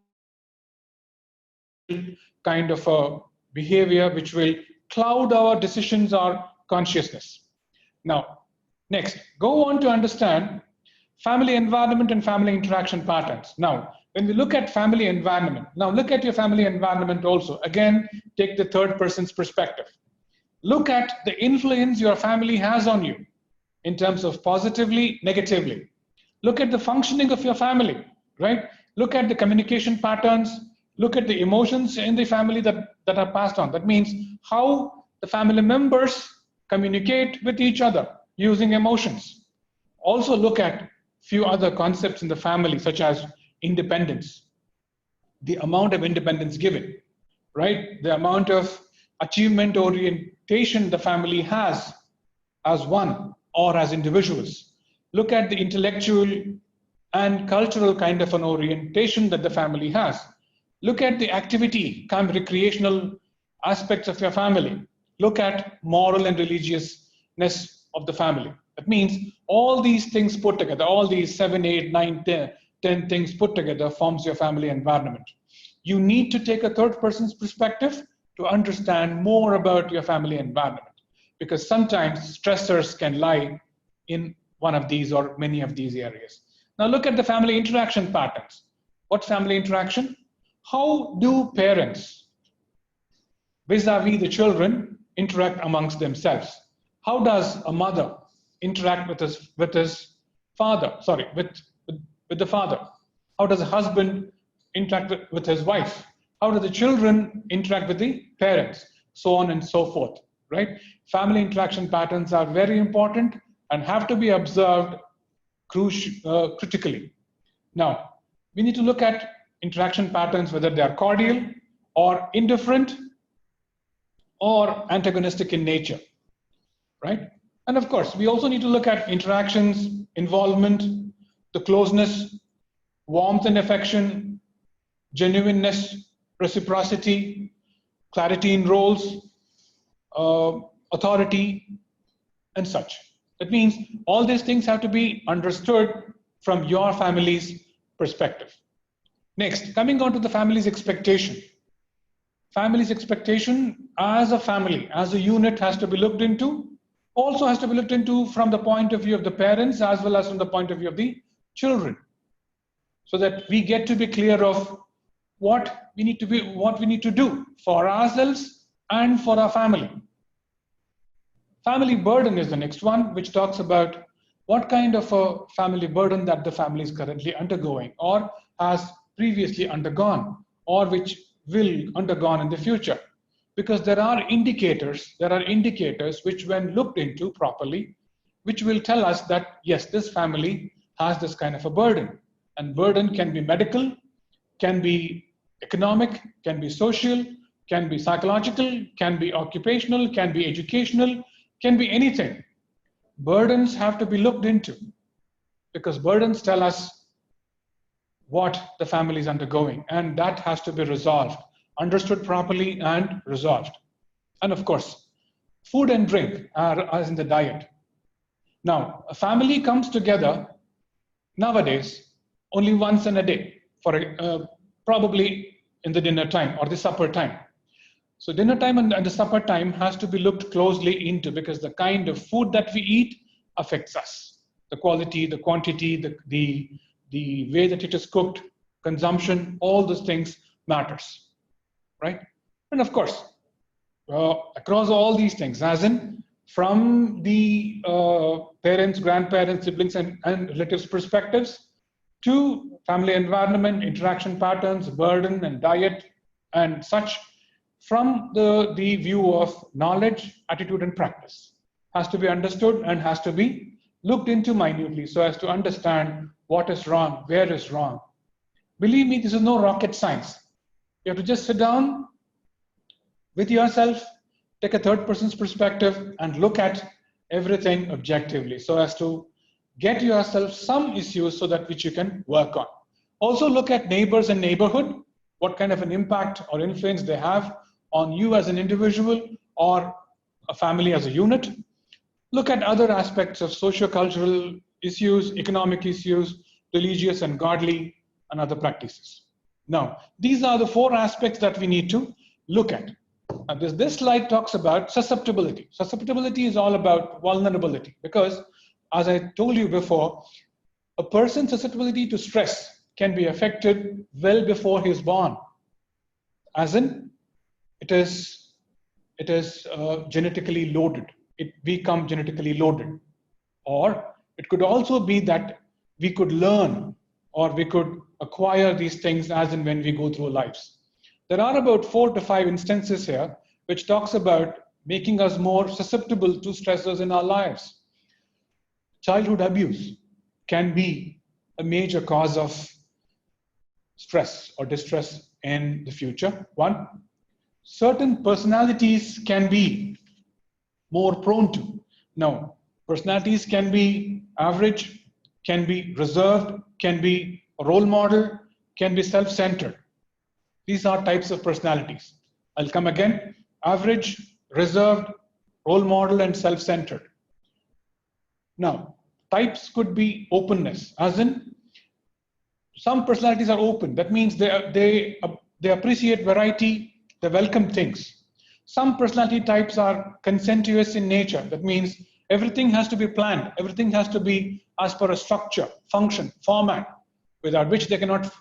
kind of a behavior which will cloud our decisions or consciousness. Now, next, go on to understand family environment and family interaction patterns. Now, when we look at family environment, now look at your family environment also. Again, take the third person's perspective. Look at the influence your family has on you in terms of positively, negatively. Look at the functioning of your family, right? Look at the communication patterns. Look at the emotions in the family that are passed on. That means how the family members communicate with each other using emotions. Also look at few other concepts in the family, such as independence, the amount of independence given, right? The amount of achievement orientation the family has as one or as individuals. Look at the intellectual and cultural kind of an orientation that the family has. Look at the activity, kind of recreational aspects of your family. Look at moral and religiousness of the family. That means all these things put together, all these 7, 8, 9, 10 things put together forms your family environment. You need to take a third person's perspective to understand more about your family environment, because sometimes stressors can lie in one of these or many of these areas. Now look at the family interaction patterns. What family interaction? How do parents vis-a-vis the children interact amongst themselves? How does a mother interact with his father? Sorry, with the father. How does a husband interact with his wife? How do the children interact with the parents? So on and so forth, right? Family interaction patterns are very important and have to be observed critically. Now, we need to look at interaction patterns, whether they are cordial or indifferent or antagonistic in nature, right? And of course, we also need to look at interactions, involvement, the closeness, warmth and affection, genuineness, reciprocity, clarity in roles, authority, and such. That means all these things have to be understood from your family's perspective. Next, coming on to the family's expectation. Family's expectation as a family, as a unit, has to be looked into, also has to be looked into from the point of view of the parents as well as from the point of view of the children, so that we get to be clear of what we need to do for ourselves and for our family. Family burden is the next one, which talks about what kind of a family burden that the family is currently undergoing or has previously undergone, or which will undergone in the future. Because there are indicators which, when looked into properly, which will tell us that yes, this family has this kind of a burden. And burden can be medical, can be economic, can be social, can be psychological, can be occupational, can be educational, can be anything. Burdens have to be looked into, because burdens tell us what the family is undergoing, and that has to be resolved, understood properly and resolved. And of course, food and drink are as in the diet. Now, a family comes together nowadays only once in a day, for probably in the dinner time or the supper time. So dinner time and the supper time has to be looked closely into, because the kind of food that we eat affects us. The quality, the quantity, the way that it is cooked, consumption, all those things matters, right? And of course, across all these things, as in from the parents, grandparents, siblings, and relatives' perspectives, to family environment, interaction patterns, burden and diet, and such, from the view of knowledge, attitude, and practice, has to be understood and has to be looked into minutely so as to understand what is wrong, where is wrong. Believe me, this is no rocket science. You have to just sit down with yourself, take a third person's perspective, and look at everything objectively so as to get yourself some issues so that which you can work on. Also look at neighbors and neighborhood, what kind of an impact or influence they have on you as an individual or a family as a unit. Look at other aspects of socio-cultural issues, economic issues, religious and godly, and other practices. Now, these are the 4 aspects that we need to look at. Now, this slide talks about susceptibility. Susceptibility is all about vulnerability because, as I told you before, a person's susceptibility to stress can be affected well before he is born. As in, it is genetically loaded. We come genetically loaded. Or it could also be that we could learn or we could acquire these things as and when we go through lives. There are about 4 to 5 instances here which talks about making us more susceptible to stressors in our lives. Childhood abuse can be a major cause of stress or distress in the future. 1. Certain personalities can be more prone to. Now, personalities can be average, can be reserved, can be a role model, can be self-centered. These are types of personalities. I'll come again. Average, reserved, role model, and self-centered. Now, types could be openness, as in some personalities are open. That means they appreciate variety, they welcome things. Some personality types are consentious in nature. That means everything has to be planned. Everything has to be as per a structure, function, format, without which they cannot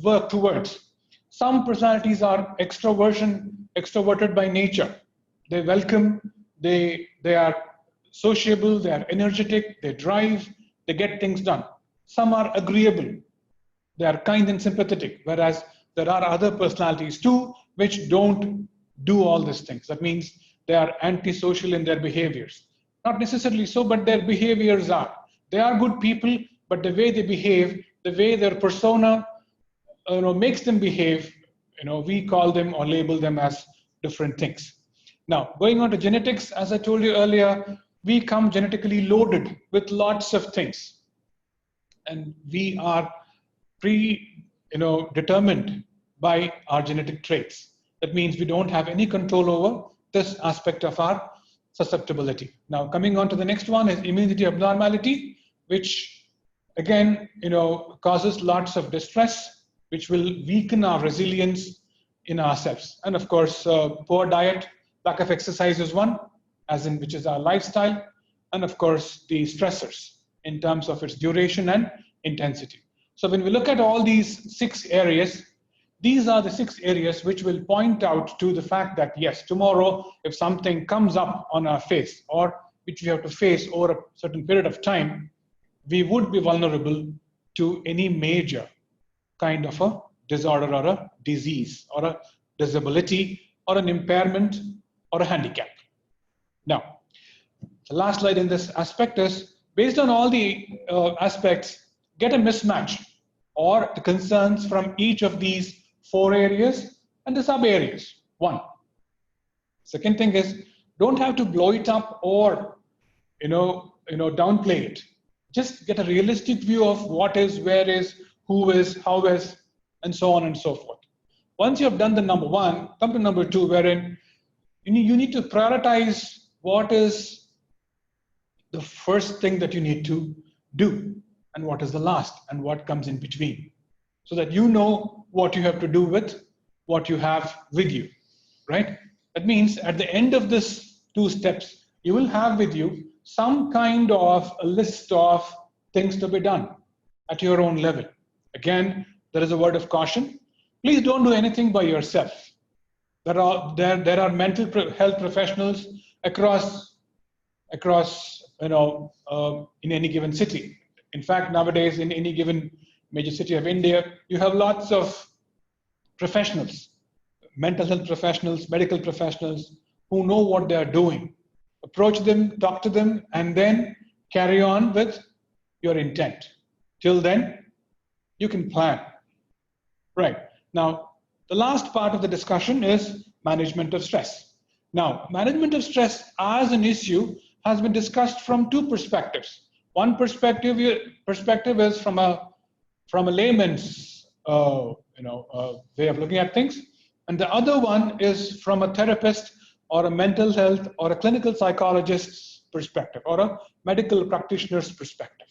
work towards. Some personalities are extroverted by nature. They welcome, they are sociable, they are energetic, they drive, they get things done. Some are agreeable. They are kind and sympathetic, whereas there are other personalities too which don't do all these things. That means they are antisocial in their behaviors. Not necessarily so, but their behaviors are. They are good people, but the way they behave, the way their persona makes them behave, we call them or label them as different things. Now, going on to genetics, as I told you earlier, we come genetically loaded with lots of things. And we are determined by our genetic traits. That means we don't have any control over this aspect of our susceptibility. Now, coming on to the next one is immunity abnormality, which again, causes lots of distress, which will weaken our resilience in ourselves. And of course, poor diet, lack of exercise is one, which is our lifestyle. And of course, the stressors in terms of its duration and intensity. So when we look at all these 6 areas, these are the 6 areas which will point out to the fact that yes, tomorrow, if something comes up on our face or which we have to face over a certain period of time, we would be vulnerable to any major kind of a disorder or a disease or a disability or an impairment or a handicap. Now, the last slide in this aspect is, based on all the aspects, get a mismatch or the concerns from each of these 4 areas and the sub areas. 1. Second thing is, don't have to blow it up or downplay it. Just get a realistic view of what is, where is, who is, how is, and so on and so forth. Once you have done the number 1, come to number 2, wherein you need to prioritize what is the first thing that you need to do and what is the last and what comes in between, so that you know what you have to do with what you have with you, right? That means at the end of this 2 steps, you will have with you some kind of a list of things to be done at your own level. Again, there is a word of caution. Please don't do anything by yourself. There are mental health professionals across in any given city. In fact, nowadays in any given major city of India, you have lots of professionals, mental health professionals, medical professionals who know what they are doing. Approach them, talk to them, and then carry on with your intent. Till then, you can plan. Right. Now, the last part of the discussion is management of stress. Now, management of stress as an issue has been discussed from 2 perspectives. One perspective is from a layman's way of looking at things, and the other one is from a therapist or a mental health or a clinical psychologist's perspective or a medical practitioner's perspective.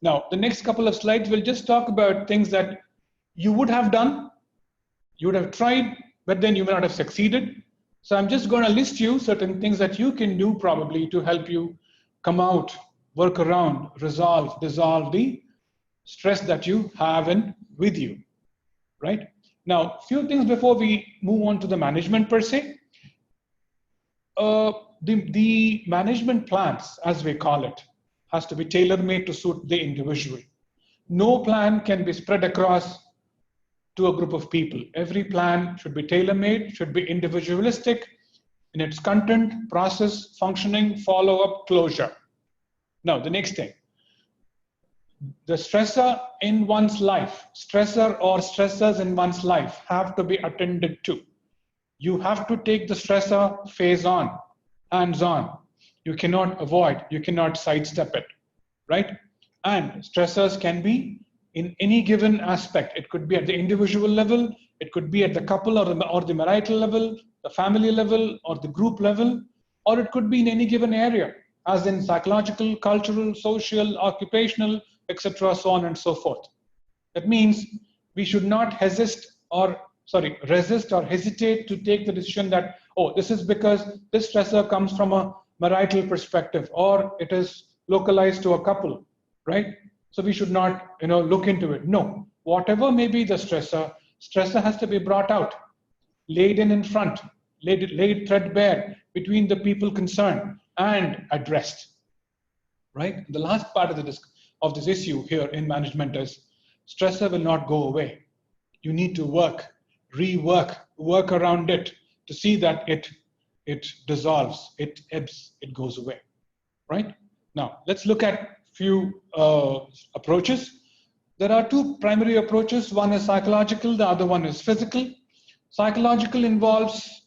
Now, the next couple of slides will just talk about things that you would have done, you would have tried, but then you may not have succeeded. So I'm just going to list you certain things that you can do probably to help you come out, work around, resolve, dissolve the stress that you have in with you, right? Now, few things before we move on to the management per se. The management plans, as we call it, has to be tailor-made to suit the individual. No plan can be spread across to a group of people. Every plan should be tailor-made, should be individualistic in its content, process, functioning, follow-up, closure. Now, the next thing. The stressor in one's life, stressor or stressors in one's life have to be attended to. You have to take the stressor phase on, hands on. You cannot avoid, you cannot sidestep it, right? And stressors can be in any given aspect. It could be at the individual level, it could be at the couple or the marital level, the family level, or the group level, or it could be in any given area, as in psychological, cultural, social, occupational, etc., so on and so forth. That means we should not resist or hesitate to take the decision that, oh, this is because this stressor comes from a marital perspective, or it is localized to a couple, right? So we should not, look into it. No, whatever may be the stressor has to be brought out, laid in front, laid threadbare between the people concerned and addressed, right? The last part of this issue here in management is stressor will not go away. You need to work around it to see that it dissolves, it ebbs, it goes away, right? Now, let's look at few approaches. There are two primary approaches. One is psychological, the other one is physical. Psychological involves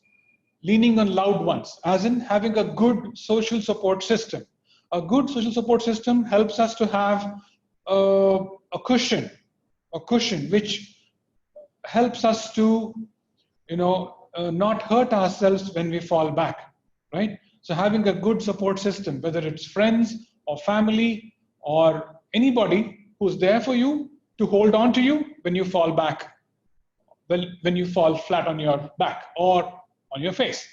leaning on loved ones, as in having a good social support system. A good social support system helps us to have a cushion which helps us to, not hurt ourselves when we fall back, right? So having a good support system, whether it's friends or family or anybody who's there for you to hold on to you when you fall back, when you fall flat on your back or on your face,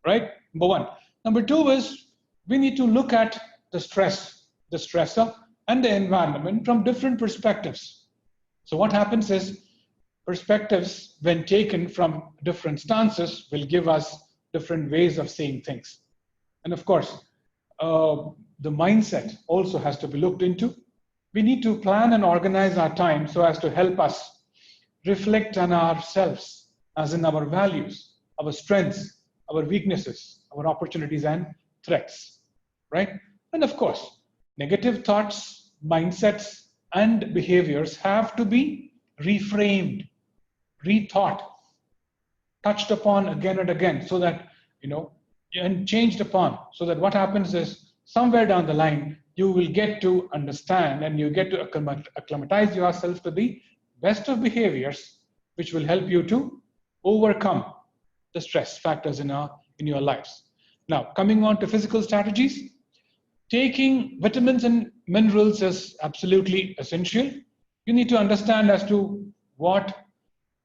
right? Number one. Number two is we need to look at the stressor, and the environment from different perspectives. So what happens is perspectives, when taken from different stances, will give us different ways of seeing things. And of course, the mindset also has to be looked into. We need to plan and organize our time so as to help us reflect on ourselves, as in our values, our strengths, our weaknesses, our opportunities and threats, right? And of course, negative thoughts, mindsets, and behaviors have to be reframed, rethought, touched upon again and again, so that, and changed upon, so that what happens is somewhere down the line, you will get to understand and you get to acclimatize yourself to the best of behaviors, which will help you to overcome the stress factors in your lives. Now, coming on to physical strategies, taking vitamins and minerals is absolutely essential. You need to understand as to what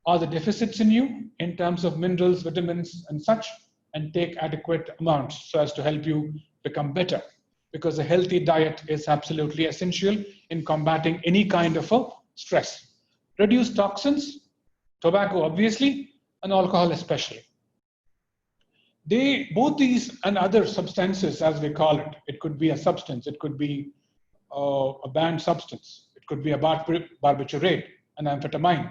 are the deficits in you in terms of minerals, vitamins, and such, and take adequate amounts so as to help you become better. Because a healthy diet is absolutely essential in combating any kind of a stress. Reduce toxins, tobacco obviously, and alcohol especially. Both these and other substances, as we call it, it could be a substance, it could be a banned substance, it could be a barbiturate, an amphetamine,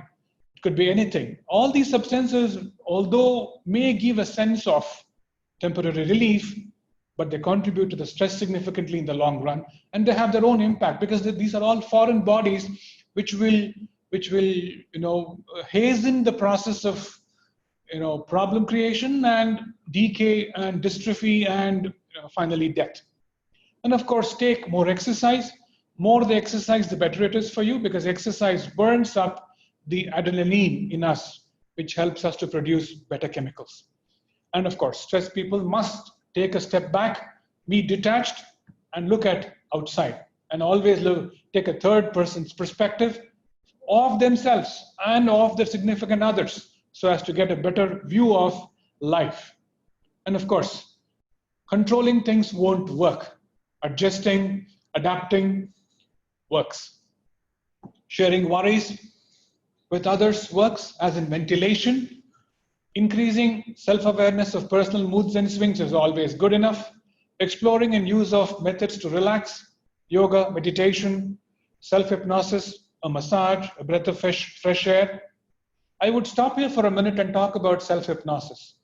it could be anything. All these substances, although may give a sense of temporary relief, but they contribute to the stress significantly in the long run, and they have their own impact because these are all foreign bodies which will hasten the process of problem creation and decay and dystrophy and finally death. And of course, take more exercise. More the exercise, the better it is for you, because exercise burns up the adrenaline in us, which helps us to produce better chemicals. And of course, stressed people must take a step back, be detached, and look at outside and always take a third person's perspective of themselves and of their significant others so as to get a better view of life. And of course, controlling things won't work. Adjusting, adapting works. Sharing worries with others works, as in ventilation. Increasing self-awareness of personal moods and swings is always good enough. Exploring and use of methods to relax, yoga, meditation, self-hypnosis, a massage, a breath of fresh air. I would stop here for a minute and talk about self-hypnosis.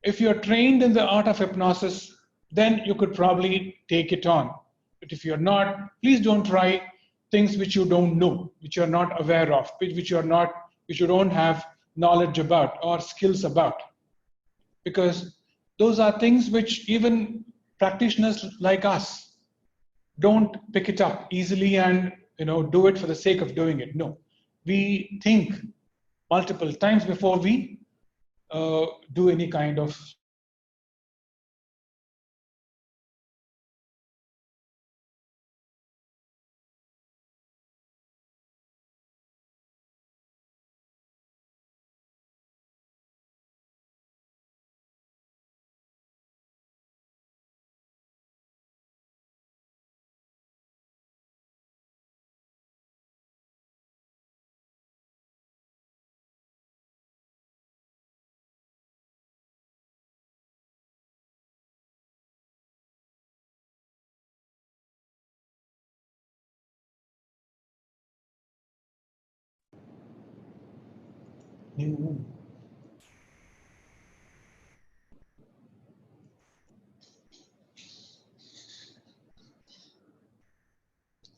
If you're trained in the art of hypnosis, then you could probably take it on. But if you're not, please don't try things which you don't know, which you're not aware of, which you don't have knowledge about or skills about. Because those are things which even practitioners like us don't pick it up easily and do it for the sake of doing it. No, we think multiple times before we do any kind of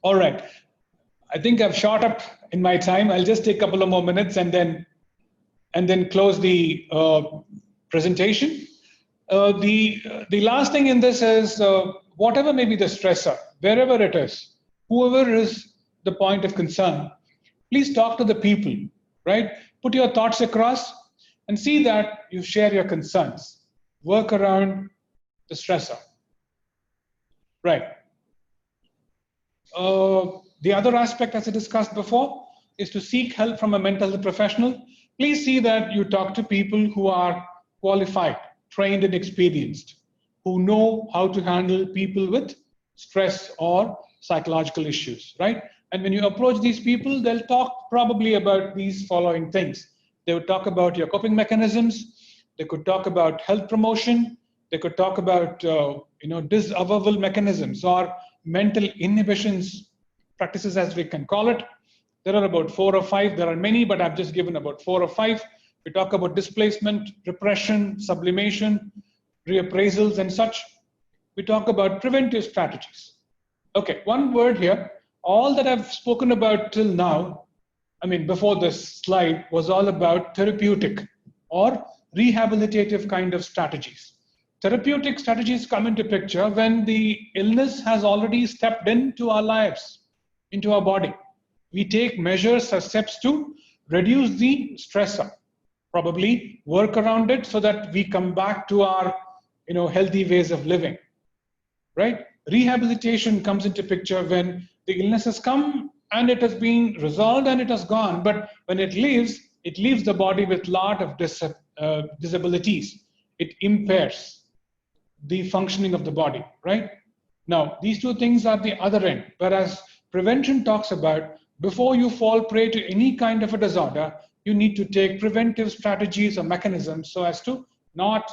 All right. I think I've shot up in my time. I'll just take a couple of more minutes and then close the presentation. The last thing in this is whatever may be the stressor, wherever it is, whoever is the point of concern, please talk to the people, right? Put your thoughts across and see that you share your concerns. Work around the stressor, right? The other aspect, as I discussed before, is to seek help from a mental health professional. Please see that you talk to people who are qualified, trained and experienced, who know how to handle people with stress or psychological issues, right? And when you approach these people, they'll talk probably about these following things. They would talk about your coping mechanisms. They could talk about health promotion. They could talk about disavowal mechanisms or mental inhibitions practices, as we can call it. There are about 4 or 5. There are many, but I've just given about 4 or 5. We talk about displacement, repression, sublimation, reappraisals, and such. We talk about preventive strategies. Okay, one word here. All that I've spoken about till now, before this slide, was all about therapeutic or rehabilitative kind of strategies. Therapeutic strategies come into picture when the illness has already stepped into our lives, into our body. We take measures or steps to reduce the stressor, probably work around it so that we come back to our healthy ways of living, right? Rehabilitation comes into picture when the illness has come and it has been resolved and it has gone, but when it leaves the body with a lot of disabilities. It impairs the functioning of the body, right? Now, these two things are the other end, whereas prevention talks about before you fall prey to any kind of a disorder, you need to take preventive strategies or mechanisms so as to not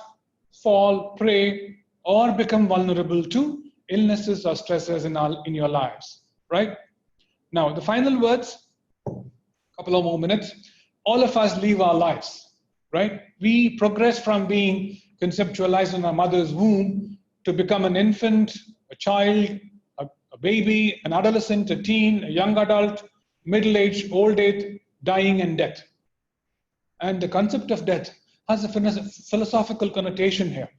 fall prey or become vulnerable to illnesses or stresses in your lives, right? Now, the final words, couple of more minutes. All of us live our lives, right? We progress from being conceptualized in our mother's womb to become an infant, a child, a baby, an adolescent, a teen, a young adult, middle age, old age, dying, and death. And the concept of death has a philosophical connotation here.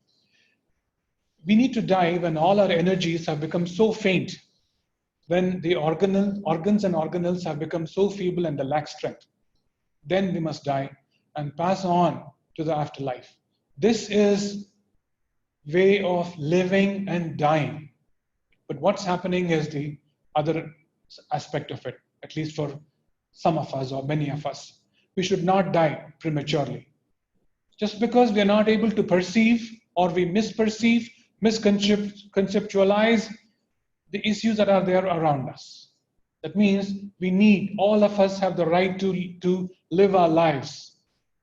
We need to die when all our energies have become so faint, when the organs and organelles have become so feeble and they lack strength. Then we must die and pass on to the afterlife. This is way of living and dying. But what's happening is the other aspect of it, at least for some of us or many of us. We should not die prematurely. Just because we are not able to perceive or we misperceive, misconceptualize the issues that are there around us. That means all of us have the right to live our lives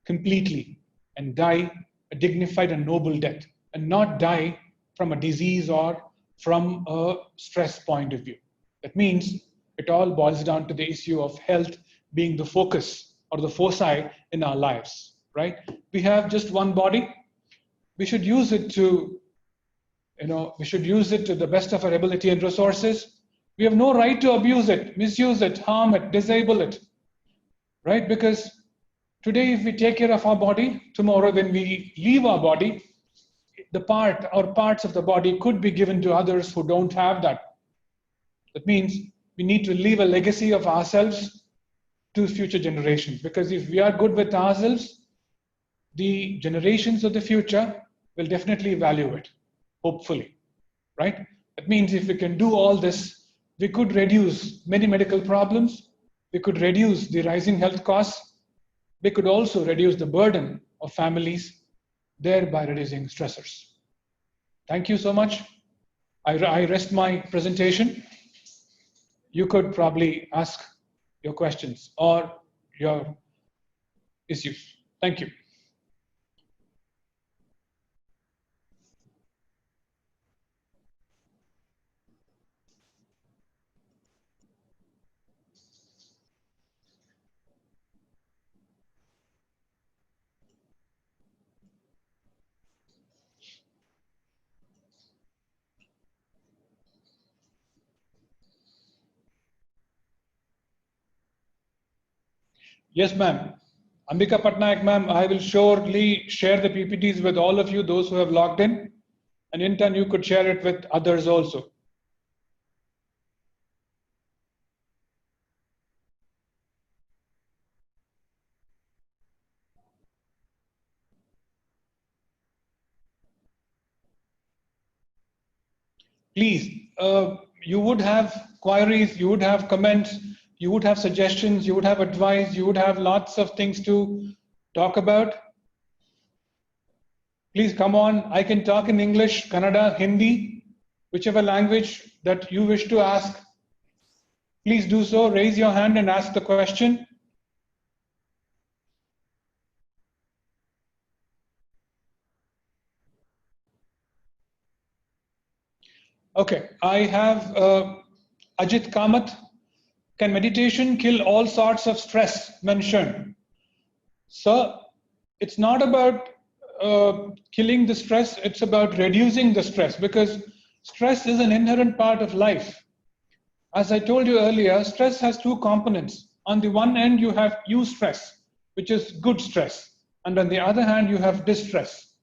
completely and die a dignified and noble death, and not die from a disease or from a stress point of view. That means it all boils down to the issue of health being the focus or the foci in our lives, right? We have just one body. We should use it to, we should use it to the best of our ability and resources. We have no right to abuse it, misuse it, harm it, disable it, right? Because today, if we take care of our body, tomorrow when we leave our body, the part or parts of the body could be given to others who don't have that. That means we need to leave a legacy of ourselves to future generations, because if we are good with ourselves, the generations of the future will definitely value it, hopefully, right? That means if we can do all this, we could reduce many medical problems, we could reduce the rising health costs, we could also reduce the burden of families, thereby reducing stressors. Thank you so much. I rest my presentation. You could probably ask your questions or your issues. Thank you. Yes, ma'am. Ambika Patnaik, ma'am, I will surely share the PPTs with all of you, those who have logged in. And in turn, you could share it with others also. Please, you would have queries, you would have comments, you would have suggestions, you would have advice, you would have lots of things to talk about. Please come on. I can talk in English, Kannada, Hindi, whichever language that you wish to ask. Please do so. Raise your hand and ask the question. Okay, I have Ajit Kamath. Can meditation kill all sorts of stress mentioned? Sir, it's not about killing the stress, it's about reducing the stress, because stress is an inherent part of life. As I told you earlier, stress has two components. On the one end, you have eustress, which is good stress. And on the other hand, you have distress.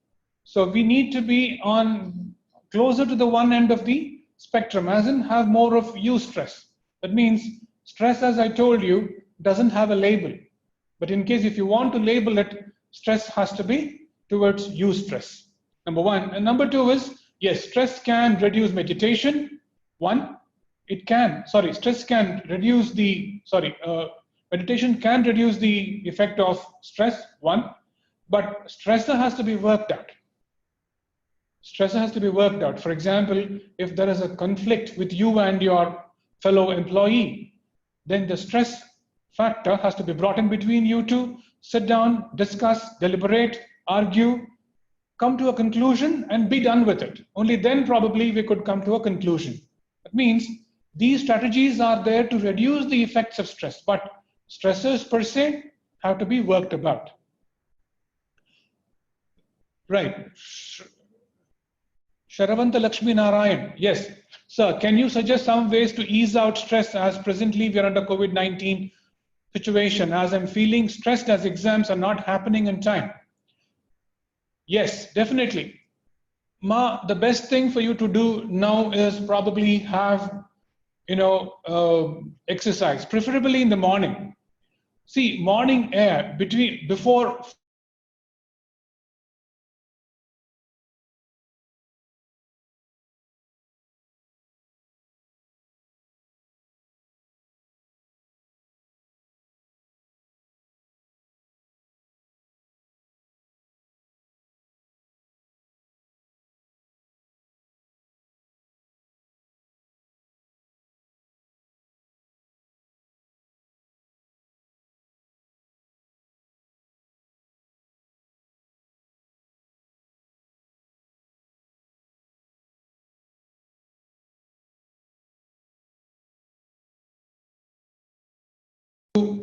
So we need to be on closer to the one end of the spectrum, as in have more of eustress. That means stress, as I told you, doesn't have a label. But in case if you want to label it, stress has to be towards eustress. Number one. And number two is, yes, stress can reduce meditation. One, stress can reduce meditation can reduce the effect of stress, one, but stressor has to be worked out. Stressor has to be worked out. For example, if there is a conflict with you and your fellow employee, then the stress factor has to be brought in between you two, sit down, discuss, deliberate, argue, come to a conclusion and be done with it. Only then probably we could come to a conclusion. That means these strategies are there to reduce the effects of stress, but stressors per se have to be worked about. Right. Sharavanta Lakshmi Narayan, yes. Sir, can you suggest some ways to ease out stress, as presently we are under COVID-19 situation, as I'm feeling stressed as exams are not happening in time? Yes, definitely. Ma, the best thing for you to do now is probably have, exercise, preferably in the morning. See, morning air before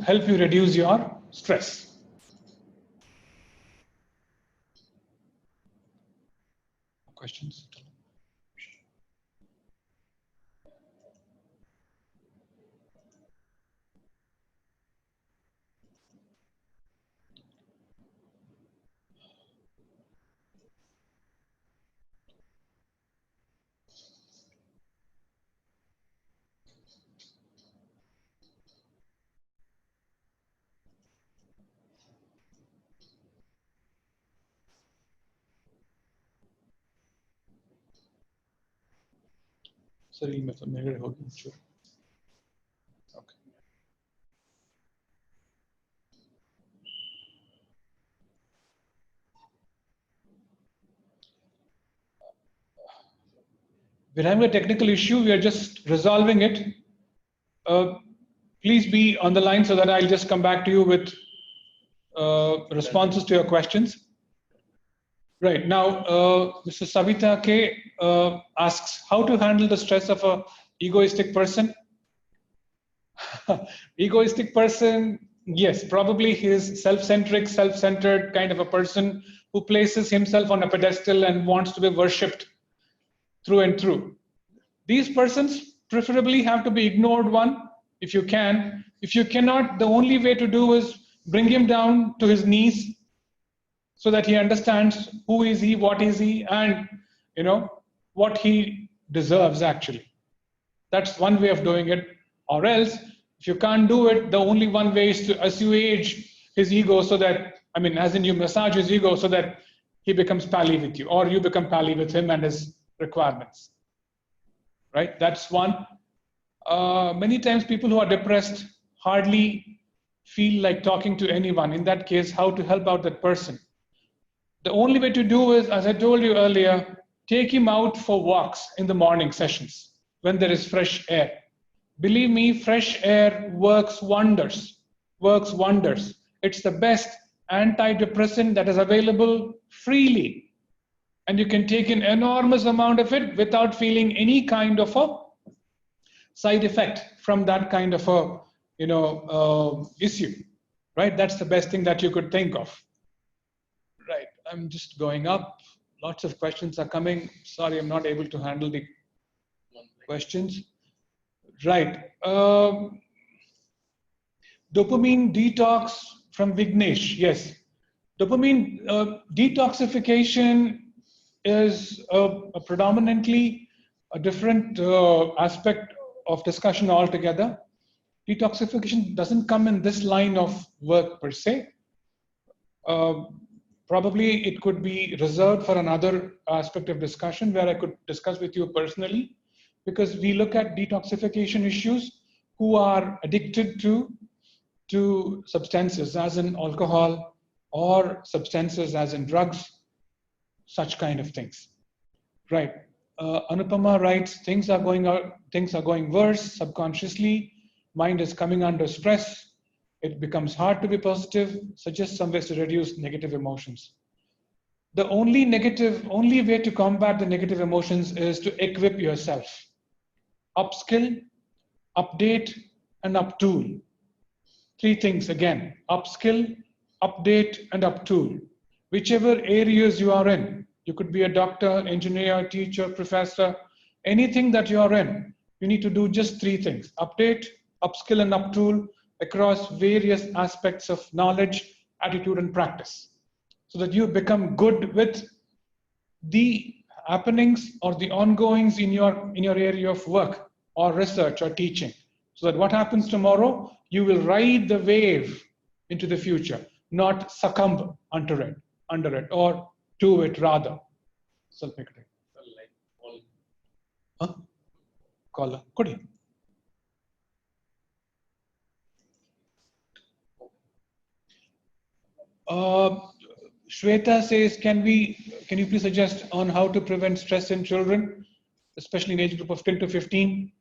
help you reduce your stress. Questions? Sorry, sure. Okay. We're having a technical issue. We are just resolving it. Please be on the line so that I'll just come back to you with responses to your questions. Right now, Mr. Savita K asks how to handle the stress of a egoistic person. Egoistic person, yes, probably he is self-centric, self-centered kind of a person who places himself on a pedestal and wants to be worshipped through and through. These persons preferably have to be ignored one, if you can. If you cannot, the only way to do is bring him down to his knees so that he understands who is he, what is he, and what he deserves actually. That's one way of doing it. Or else, if you can't do it, the only one way is to assuage his ego so that, as in you massage his ego so that he becomes pally with you, or you become pally with him and his requirements. Right? That's one. Many times people who are depressed hardly feel like talking to anyone. In that case, how to help out that person? The only way to do is, as I told you earlier, take him out for walks in the morning sessions when there is fresh air. Believe me, fresh air works wonders, It's the best antidepressant that is available freely. And you can take an enormous amount of it without feeling any kind of a side effect from that kind of a issue, right? That's the best thing that you could think of. Right, I'm just going up. Lots of questions are coming. Sorry, I'm not able to handle the questions. Right. Dopamine detox from Vignesh. Yes. Dopamine detoxification is a predominantly a different aspect of discussion altogether. Detoxification doesn't come in this line of work per se. Probably it could be reserved for another aspect of discussion where I could discuss with you personally, because we look at detoxification issues who are addicted to substances as in alcohol or substances as in drugs, such kind of things. Right. Anupama writes, things are going worse subconsciously. Mind is coming under stress. It becomes hard to be positive. Suggest some ways to reduce negative emotions. The only way to combat the negative emotions is to equip yourself. Upskill, update, and uptool. Three things again: upskill, update, and uptool. Whichever areas you are in, you could be a doctor, engineer, teacher, professor, anything that you are in, you need to do just three things: update, upskill, and uptool across various aspects of knowledge, attitude, and practice, so that you become good with the happenings or the ongoings in your area of work or research or teaching, so that what happens tomorrow, you will ride the wave into the future, not succumb under it or to it rather. Self-negative. Caller. Could Shweta says, can you please suggest on how to prevent stress in children, especially in age group of 10 to 15?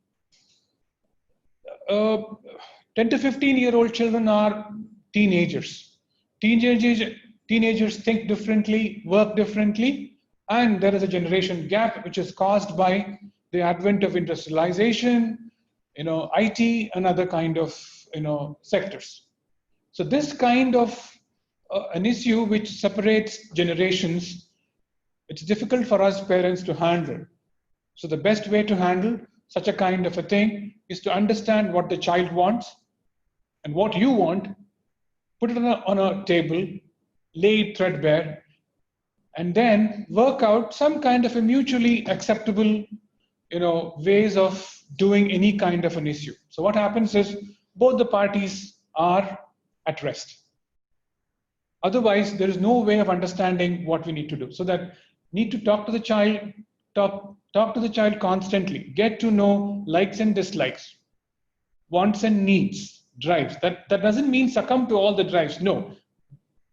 10 to 15-year-old children are teenagers. Teenagers think differently, work differently, and there is a generation gap which is caused by the advent of industrialization, IT, and other kind of sectors. So this kind of an issue which separates generations, it's difficult for us parents to handle. So the best way to handle such a kind of a thing is to understand what the child wants and what you want, put it on a table, lay it threadbare, and then work out some kind of a mutually acceptable ways of doing any kind of an issue. So what happens is both the parties are at rest. Otherwise, there is no way of understanding what we need to do. So that need to talk to the child, talk to the child constantly, get to know likes and dislikes, wants and needs, drives. That doesn't mean succumb to all the drives. No,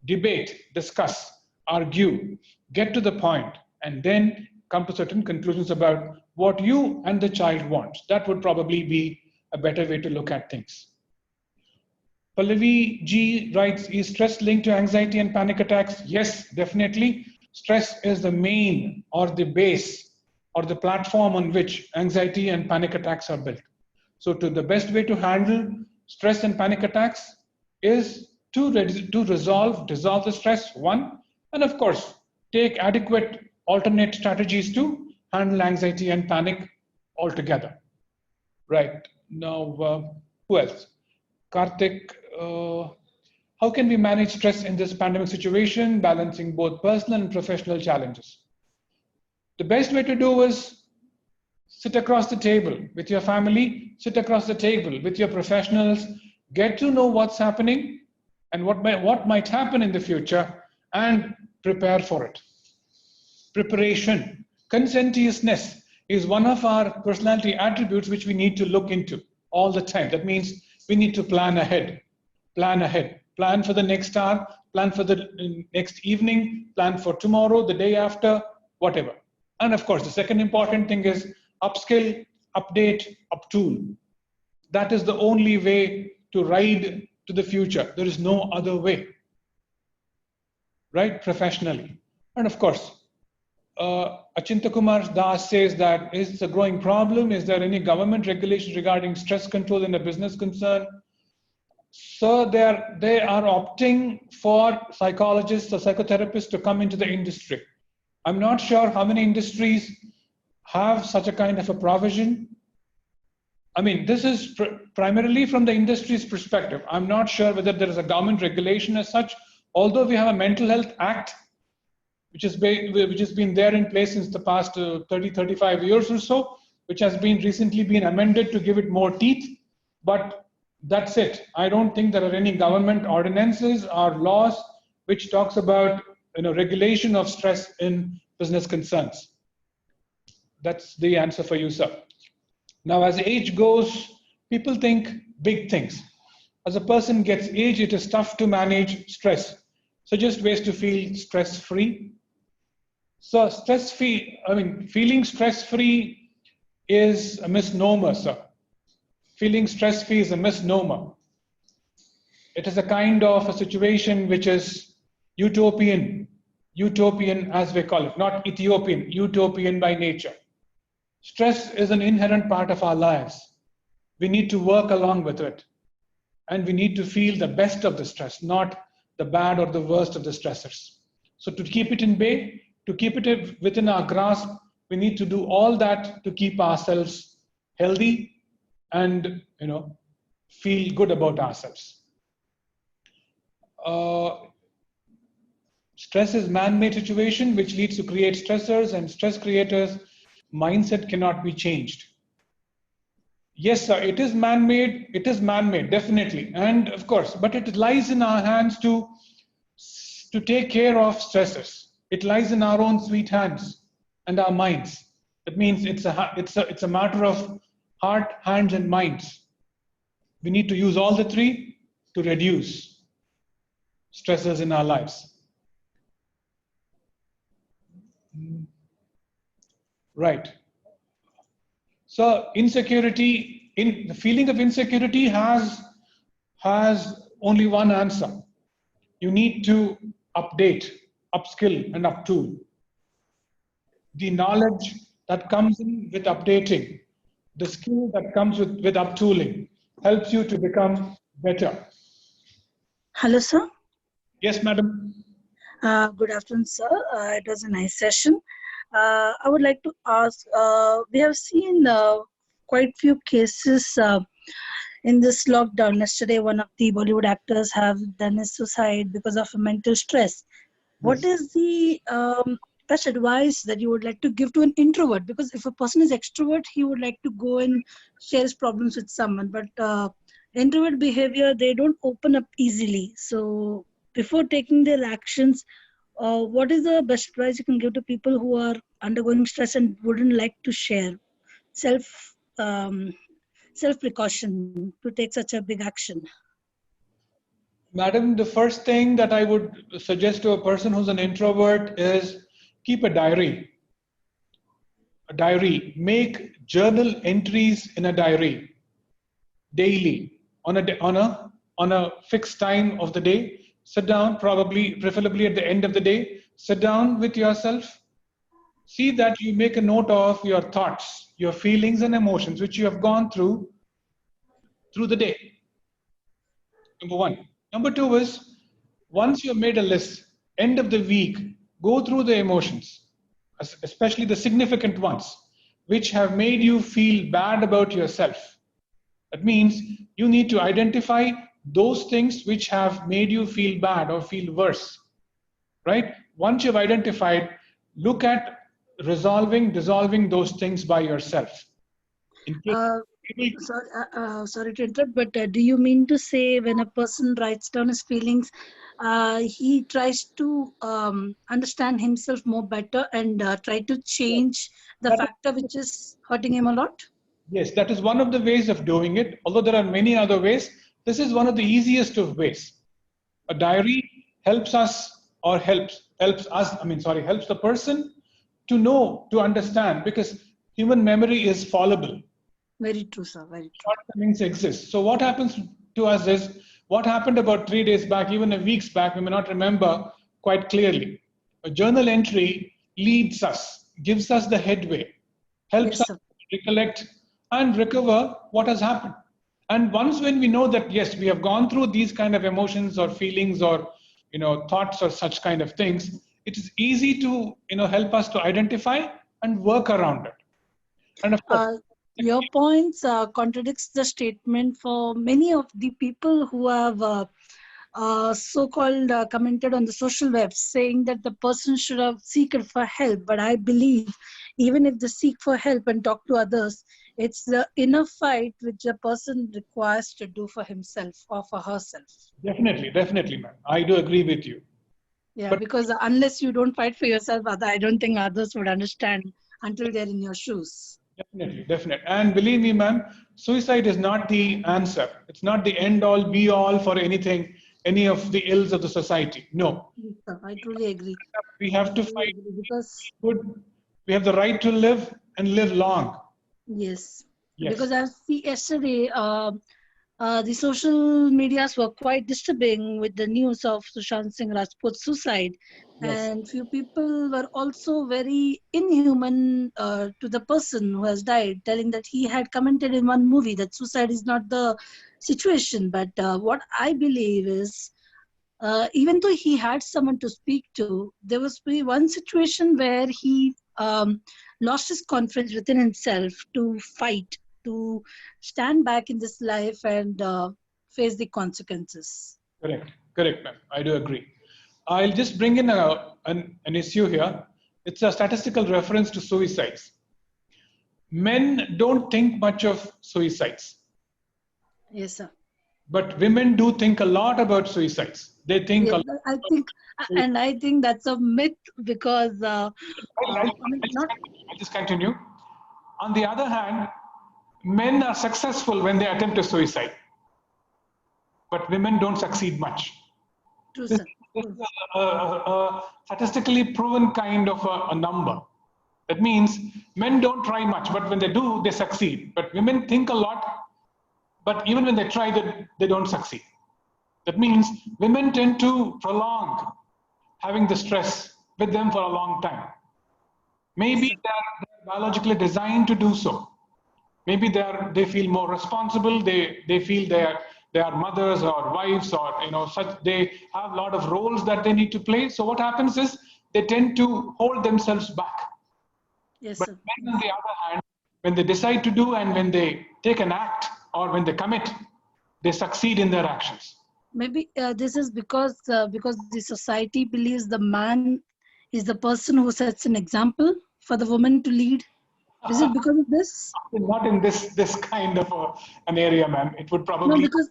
debate, discuss, argue, get to the point, and then come to certain conclusions about what you and the child want. That would probably be a better way to look at things. Pallavi G writes, is stress linked to anxiety and panic attacks? Yes, definitely. Stress is the main or the base or the platform on which anxiety and panic attacks are built. So the best way to handle stress and panic attacks is to dissolve the stress, one, and of course, take adequate alternate strategies to handle anxiety and panic altogether. Right, now, who else? Karthik, how can we manage stress in this pandemic situation, balancing both personal and professional challenges? The best way to do is sit across the table with your family, sit across the table with your professionals, get to know what's happening and what might happen in the future, and prepare for it. Preparation, conscientiousness is one of our personality attributes which we need to look into all the time. That means we need to plan ahead, plan for the next hour, plan for the next evening, plan for tomorrow, the day after, whatever. And of course, the second important thing is upskill, update, uptool. That is the only way to ride to the future. There is no other way, right? Professionally. And of course, Achinta Kumar Das says that it's a growing problem. Is there any government regulation regarding stress control in a business concern? So they are opting for psychologists or psychotherapists to come into the industry. I'm not sure how many industries have such a kind of a provision. I mean, this is primarily from the industry's perspective. I'm not sure whether there is a government regulation as such, although we have a Mental Health Act, which has been there in place since the past 30, 35 years or so, which has been recently been amended to give it more teeth. But that's it. I don't think there are any government ordinances or laws which talks about regulation of stress in business concerns. That's the answer for you, sir. Now, as age goes, people think big things. As a person gets age, it is tough to manage stress. Suggest ways to feel stress-free. So feeling stress-free is a misnomer, sir. Feeling stress-free is a misnomer. It is a kind of a situation which is utopian as we call it, not Ethiopian, utopian by nature. Stress is an inherent part of our lives. We need to work along with it. And we need to feel the best of the stress, not the bad or the worst of the stressors. So to keep it in bay, to keep it within our grasp, we need to do all that to keep ourselves healthy and feel good about ourselves. Stress is man-made situation which leads to create stressors, and stress creators' mindset cannot be changed. Yes, sir, it is man-made. It is man-made, definitely, and of course, but it lies in our hands to take care of stressors. It lies in our own sweet hands and our minds. That means it's a matter of heart, hands, and minds. We need to use all the three to reduce stressors in our lives. Right. So insecurity, the feeling of insecurity has only one answer. You need to update, upskill, and uptool. The knowledge that comes in with updating, the skill that comes with uptooling helps you to become Better. Hello, sir. Yes, madam. Good afternoon, sir. It was a nice session. I would like to ask, we have seen quite few cases in this lockdown. Yesterday, one of the Bollywood actors have done a suicide because of mental stress. What Yes. is the best advice that you would like to give to an introvert? Because if a person is extrovert, he would like to go and share his problems with someone. But introvert behavior, they don't open up easily. So before taking their actions, what is the best advice you can give to people who are undergoing stress and wouldn't like to share self um, self precaution to take such a big action? Madam, the first thing that I would suggest to a person who's an introvert is keep a diary. A diary. Make journal entries in a diary daily on a fixed time of the day. Sit down, preferably at the end of the day. Sit down with yourself. See that you make a note of your thoughts, your feelings and emotions which you have gone through the day. Number one. Number two is once you've made a list, end of the week, go through the emotions, especially the significant ones, which have made you feel bad about yourself. That means you need to identify those things which have made you feel bad or feel worse, right? Once you've identified, look at dissolving those things by yourself. In case Uh, people sorry to interrupt, but do you mean to say when a person writes down his feelings, he tries to understand himself more better and try to change the that factor which is hurting him a lot? Yes, that is one of the ways of doing it. Although there are many other ways, this is one of the easiest of ways. A diary helps us or helps us, helps the person to know, to understand, because human memory is fallible. Very true, sir. Very true. Shortcomings exist. So what happens to us is what happened about 3 days back, even a week's back, we may not remember quite clearly. A journal entry leads us, gives us the headway, helps Yes, us sir. recollect and recover what has happened. And once when we know that yes, we have gone through these kind of emotions or feelings or thoughts or such kind of things, it is easy to help us to identify and work around it. And of course, Uh, your points contradicts the statement for many of the people who have so-called commented on the social web saying that the person should have seeked for help. But I believe even if they seek for help and talk to others, it's the inner fight which a person requires to do for himself or for herself. definitely, ma'am. I do agree with you. Yeah, But because unless you don't fight for yourself, I don't think others would understand until they're in your shoes. definitely. And believe me, ma'am, suicide is not the answer. It's not the end all be all for anything, any of the ills of the society. No. Yes, sir, I truly agree. We have I to truly fight agree because good. We have the right to live and live long. yes, Yes. because I see yesterday the social medias were quite disturbing with the news of Sushant Singh Rajput's suicide, Yes. and few people were also very inhuman to the person who has died, telling that he had commented in one movie that suicide is not the situation. But what I believe is even though he had someone to speak to, there was one situation where he lost his confidence within himself to fight, to stand back in this life and face the consequences. Correct, ma'am. I do agree. I'll just bring in an issue here. It's a statistical reference to suicides. Men don't think much of suicides, Yes, sir. but women do think a lot about suicides. They think a Yes, lot I about think, suicide. and I think that's a myth because I'll, I'll, I mean, I'll just not continue. I'll just continue. On the other hand, men are successful when they attempt a suicide, but women don't succeed much. true, This, sir. this is True. a statistically proven kind of a number. That means men don't try much, but when they do, they succeed. But women think a lot, but even when they try, they don't succeed. That means women tend to prolong having the stress with them for a long time. Yes, Maybe sir. they're biologically designed to do so. Maybe they feel more responsible. They feel They are mothers or wives, or such. They have a lot of roles that they need to play. So what happens is they tend to hold themselves back. Yes, But sir. men, on the other hand, when they decide to do and when they take an act or when they commit, they succeed in their actions. Maybe this is because the society believes the man is the person who sets an example for the woman to lead. Is it because of this? Not in this kind of an area, ma'am. It would No, probably. because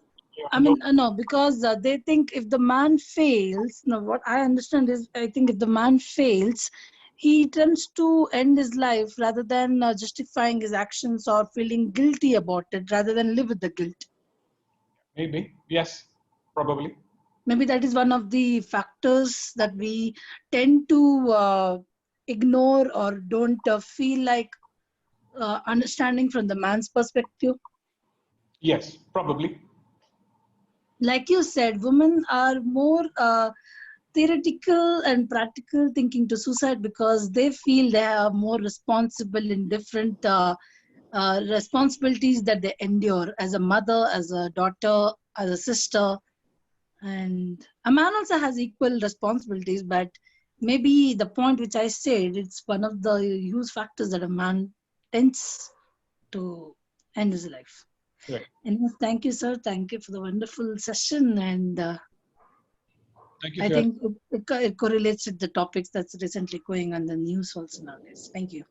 no, because they think if the man fails, no, what I understand is, I think if the man fails, he tends to end his life rather than justifying his actions or feeling guilty about it, rather than live with the guilt. Maybe, yes, probably. Maybe that is one of the factors that we tend to ignore or don't feel like understanding from the man's perspective. Yes, probably. Like you said, women are more theoretical and practical thinking to suicide because they feel they are more responsible in different responsibilities that they endure as a mother, as a daughter, as a sister. And a man also has equal responsibilities, but maybe the point which I said, it's one of the huge factors that a man tends to end his life. Right. Anyways, thank you, sir. Thank you for the wonderful session. And Thank you I for your. think it correlates with the topics that's recently going on the news also nowadays. Thank you.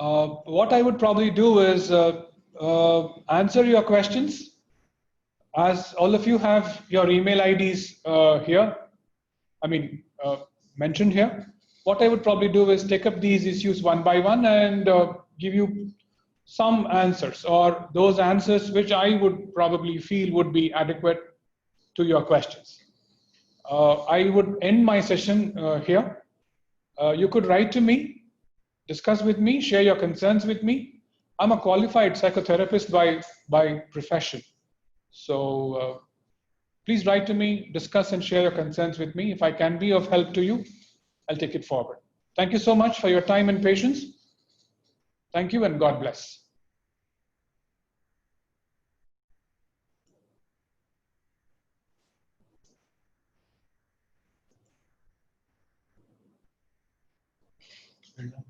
What I would probably do is answer your questions. As all of you have your email IDs here, I mean, mentioned here, what I would probably do is take up these issues one by one and give you some answers, or those answers which I would probably feel would be adequate to your questions. I would end my session here. You could write to me, discuss with me, share your concerns with me. I'm a qualified psychotherapist by profession. So please write to me, discuss and share your concerns with me. If I can be of help to you, I'll take it forward. Thank you so much for your time and patience. Thank you and God bless. Well done.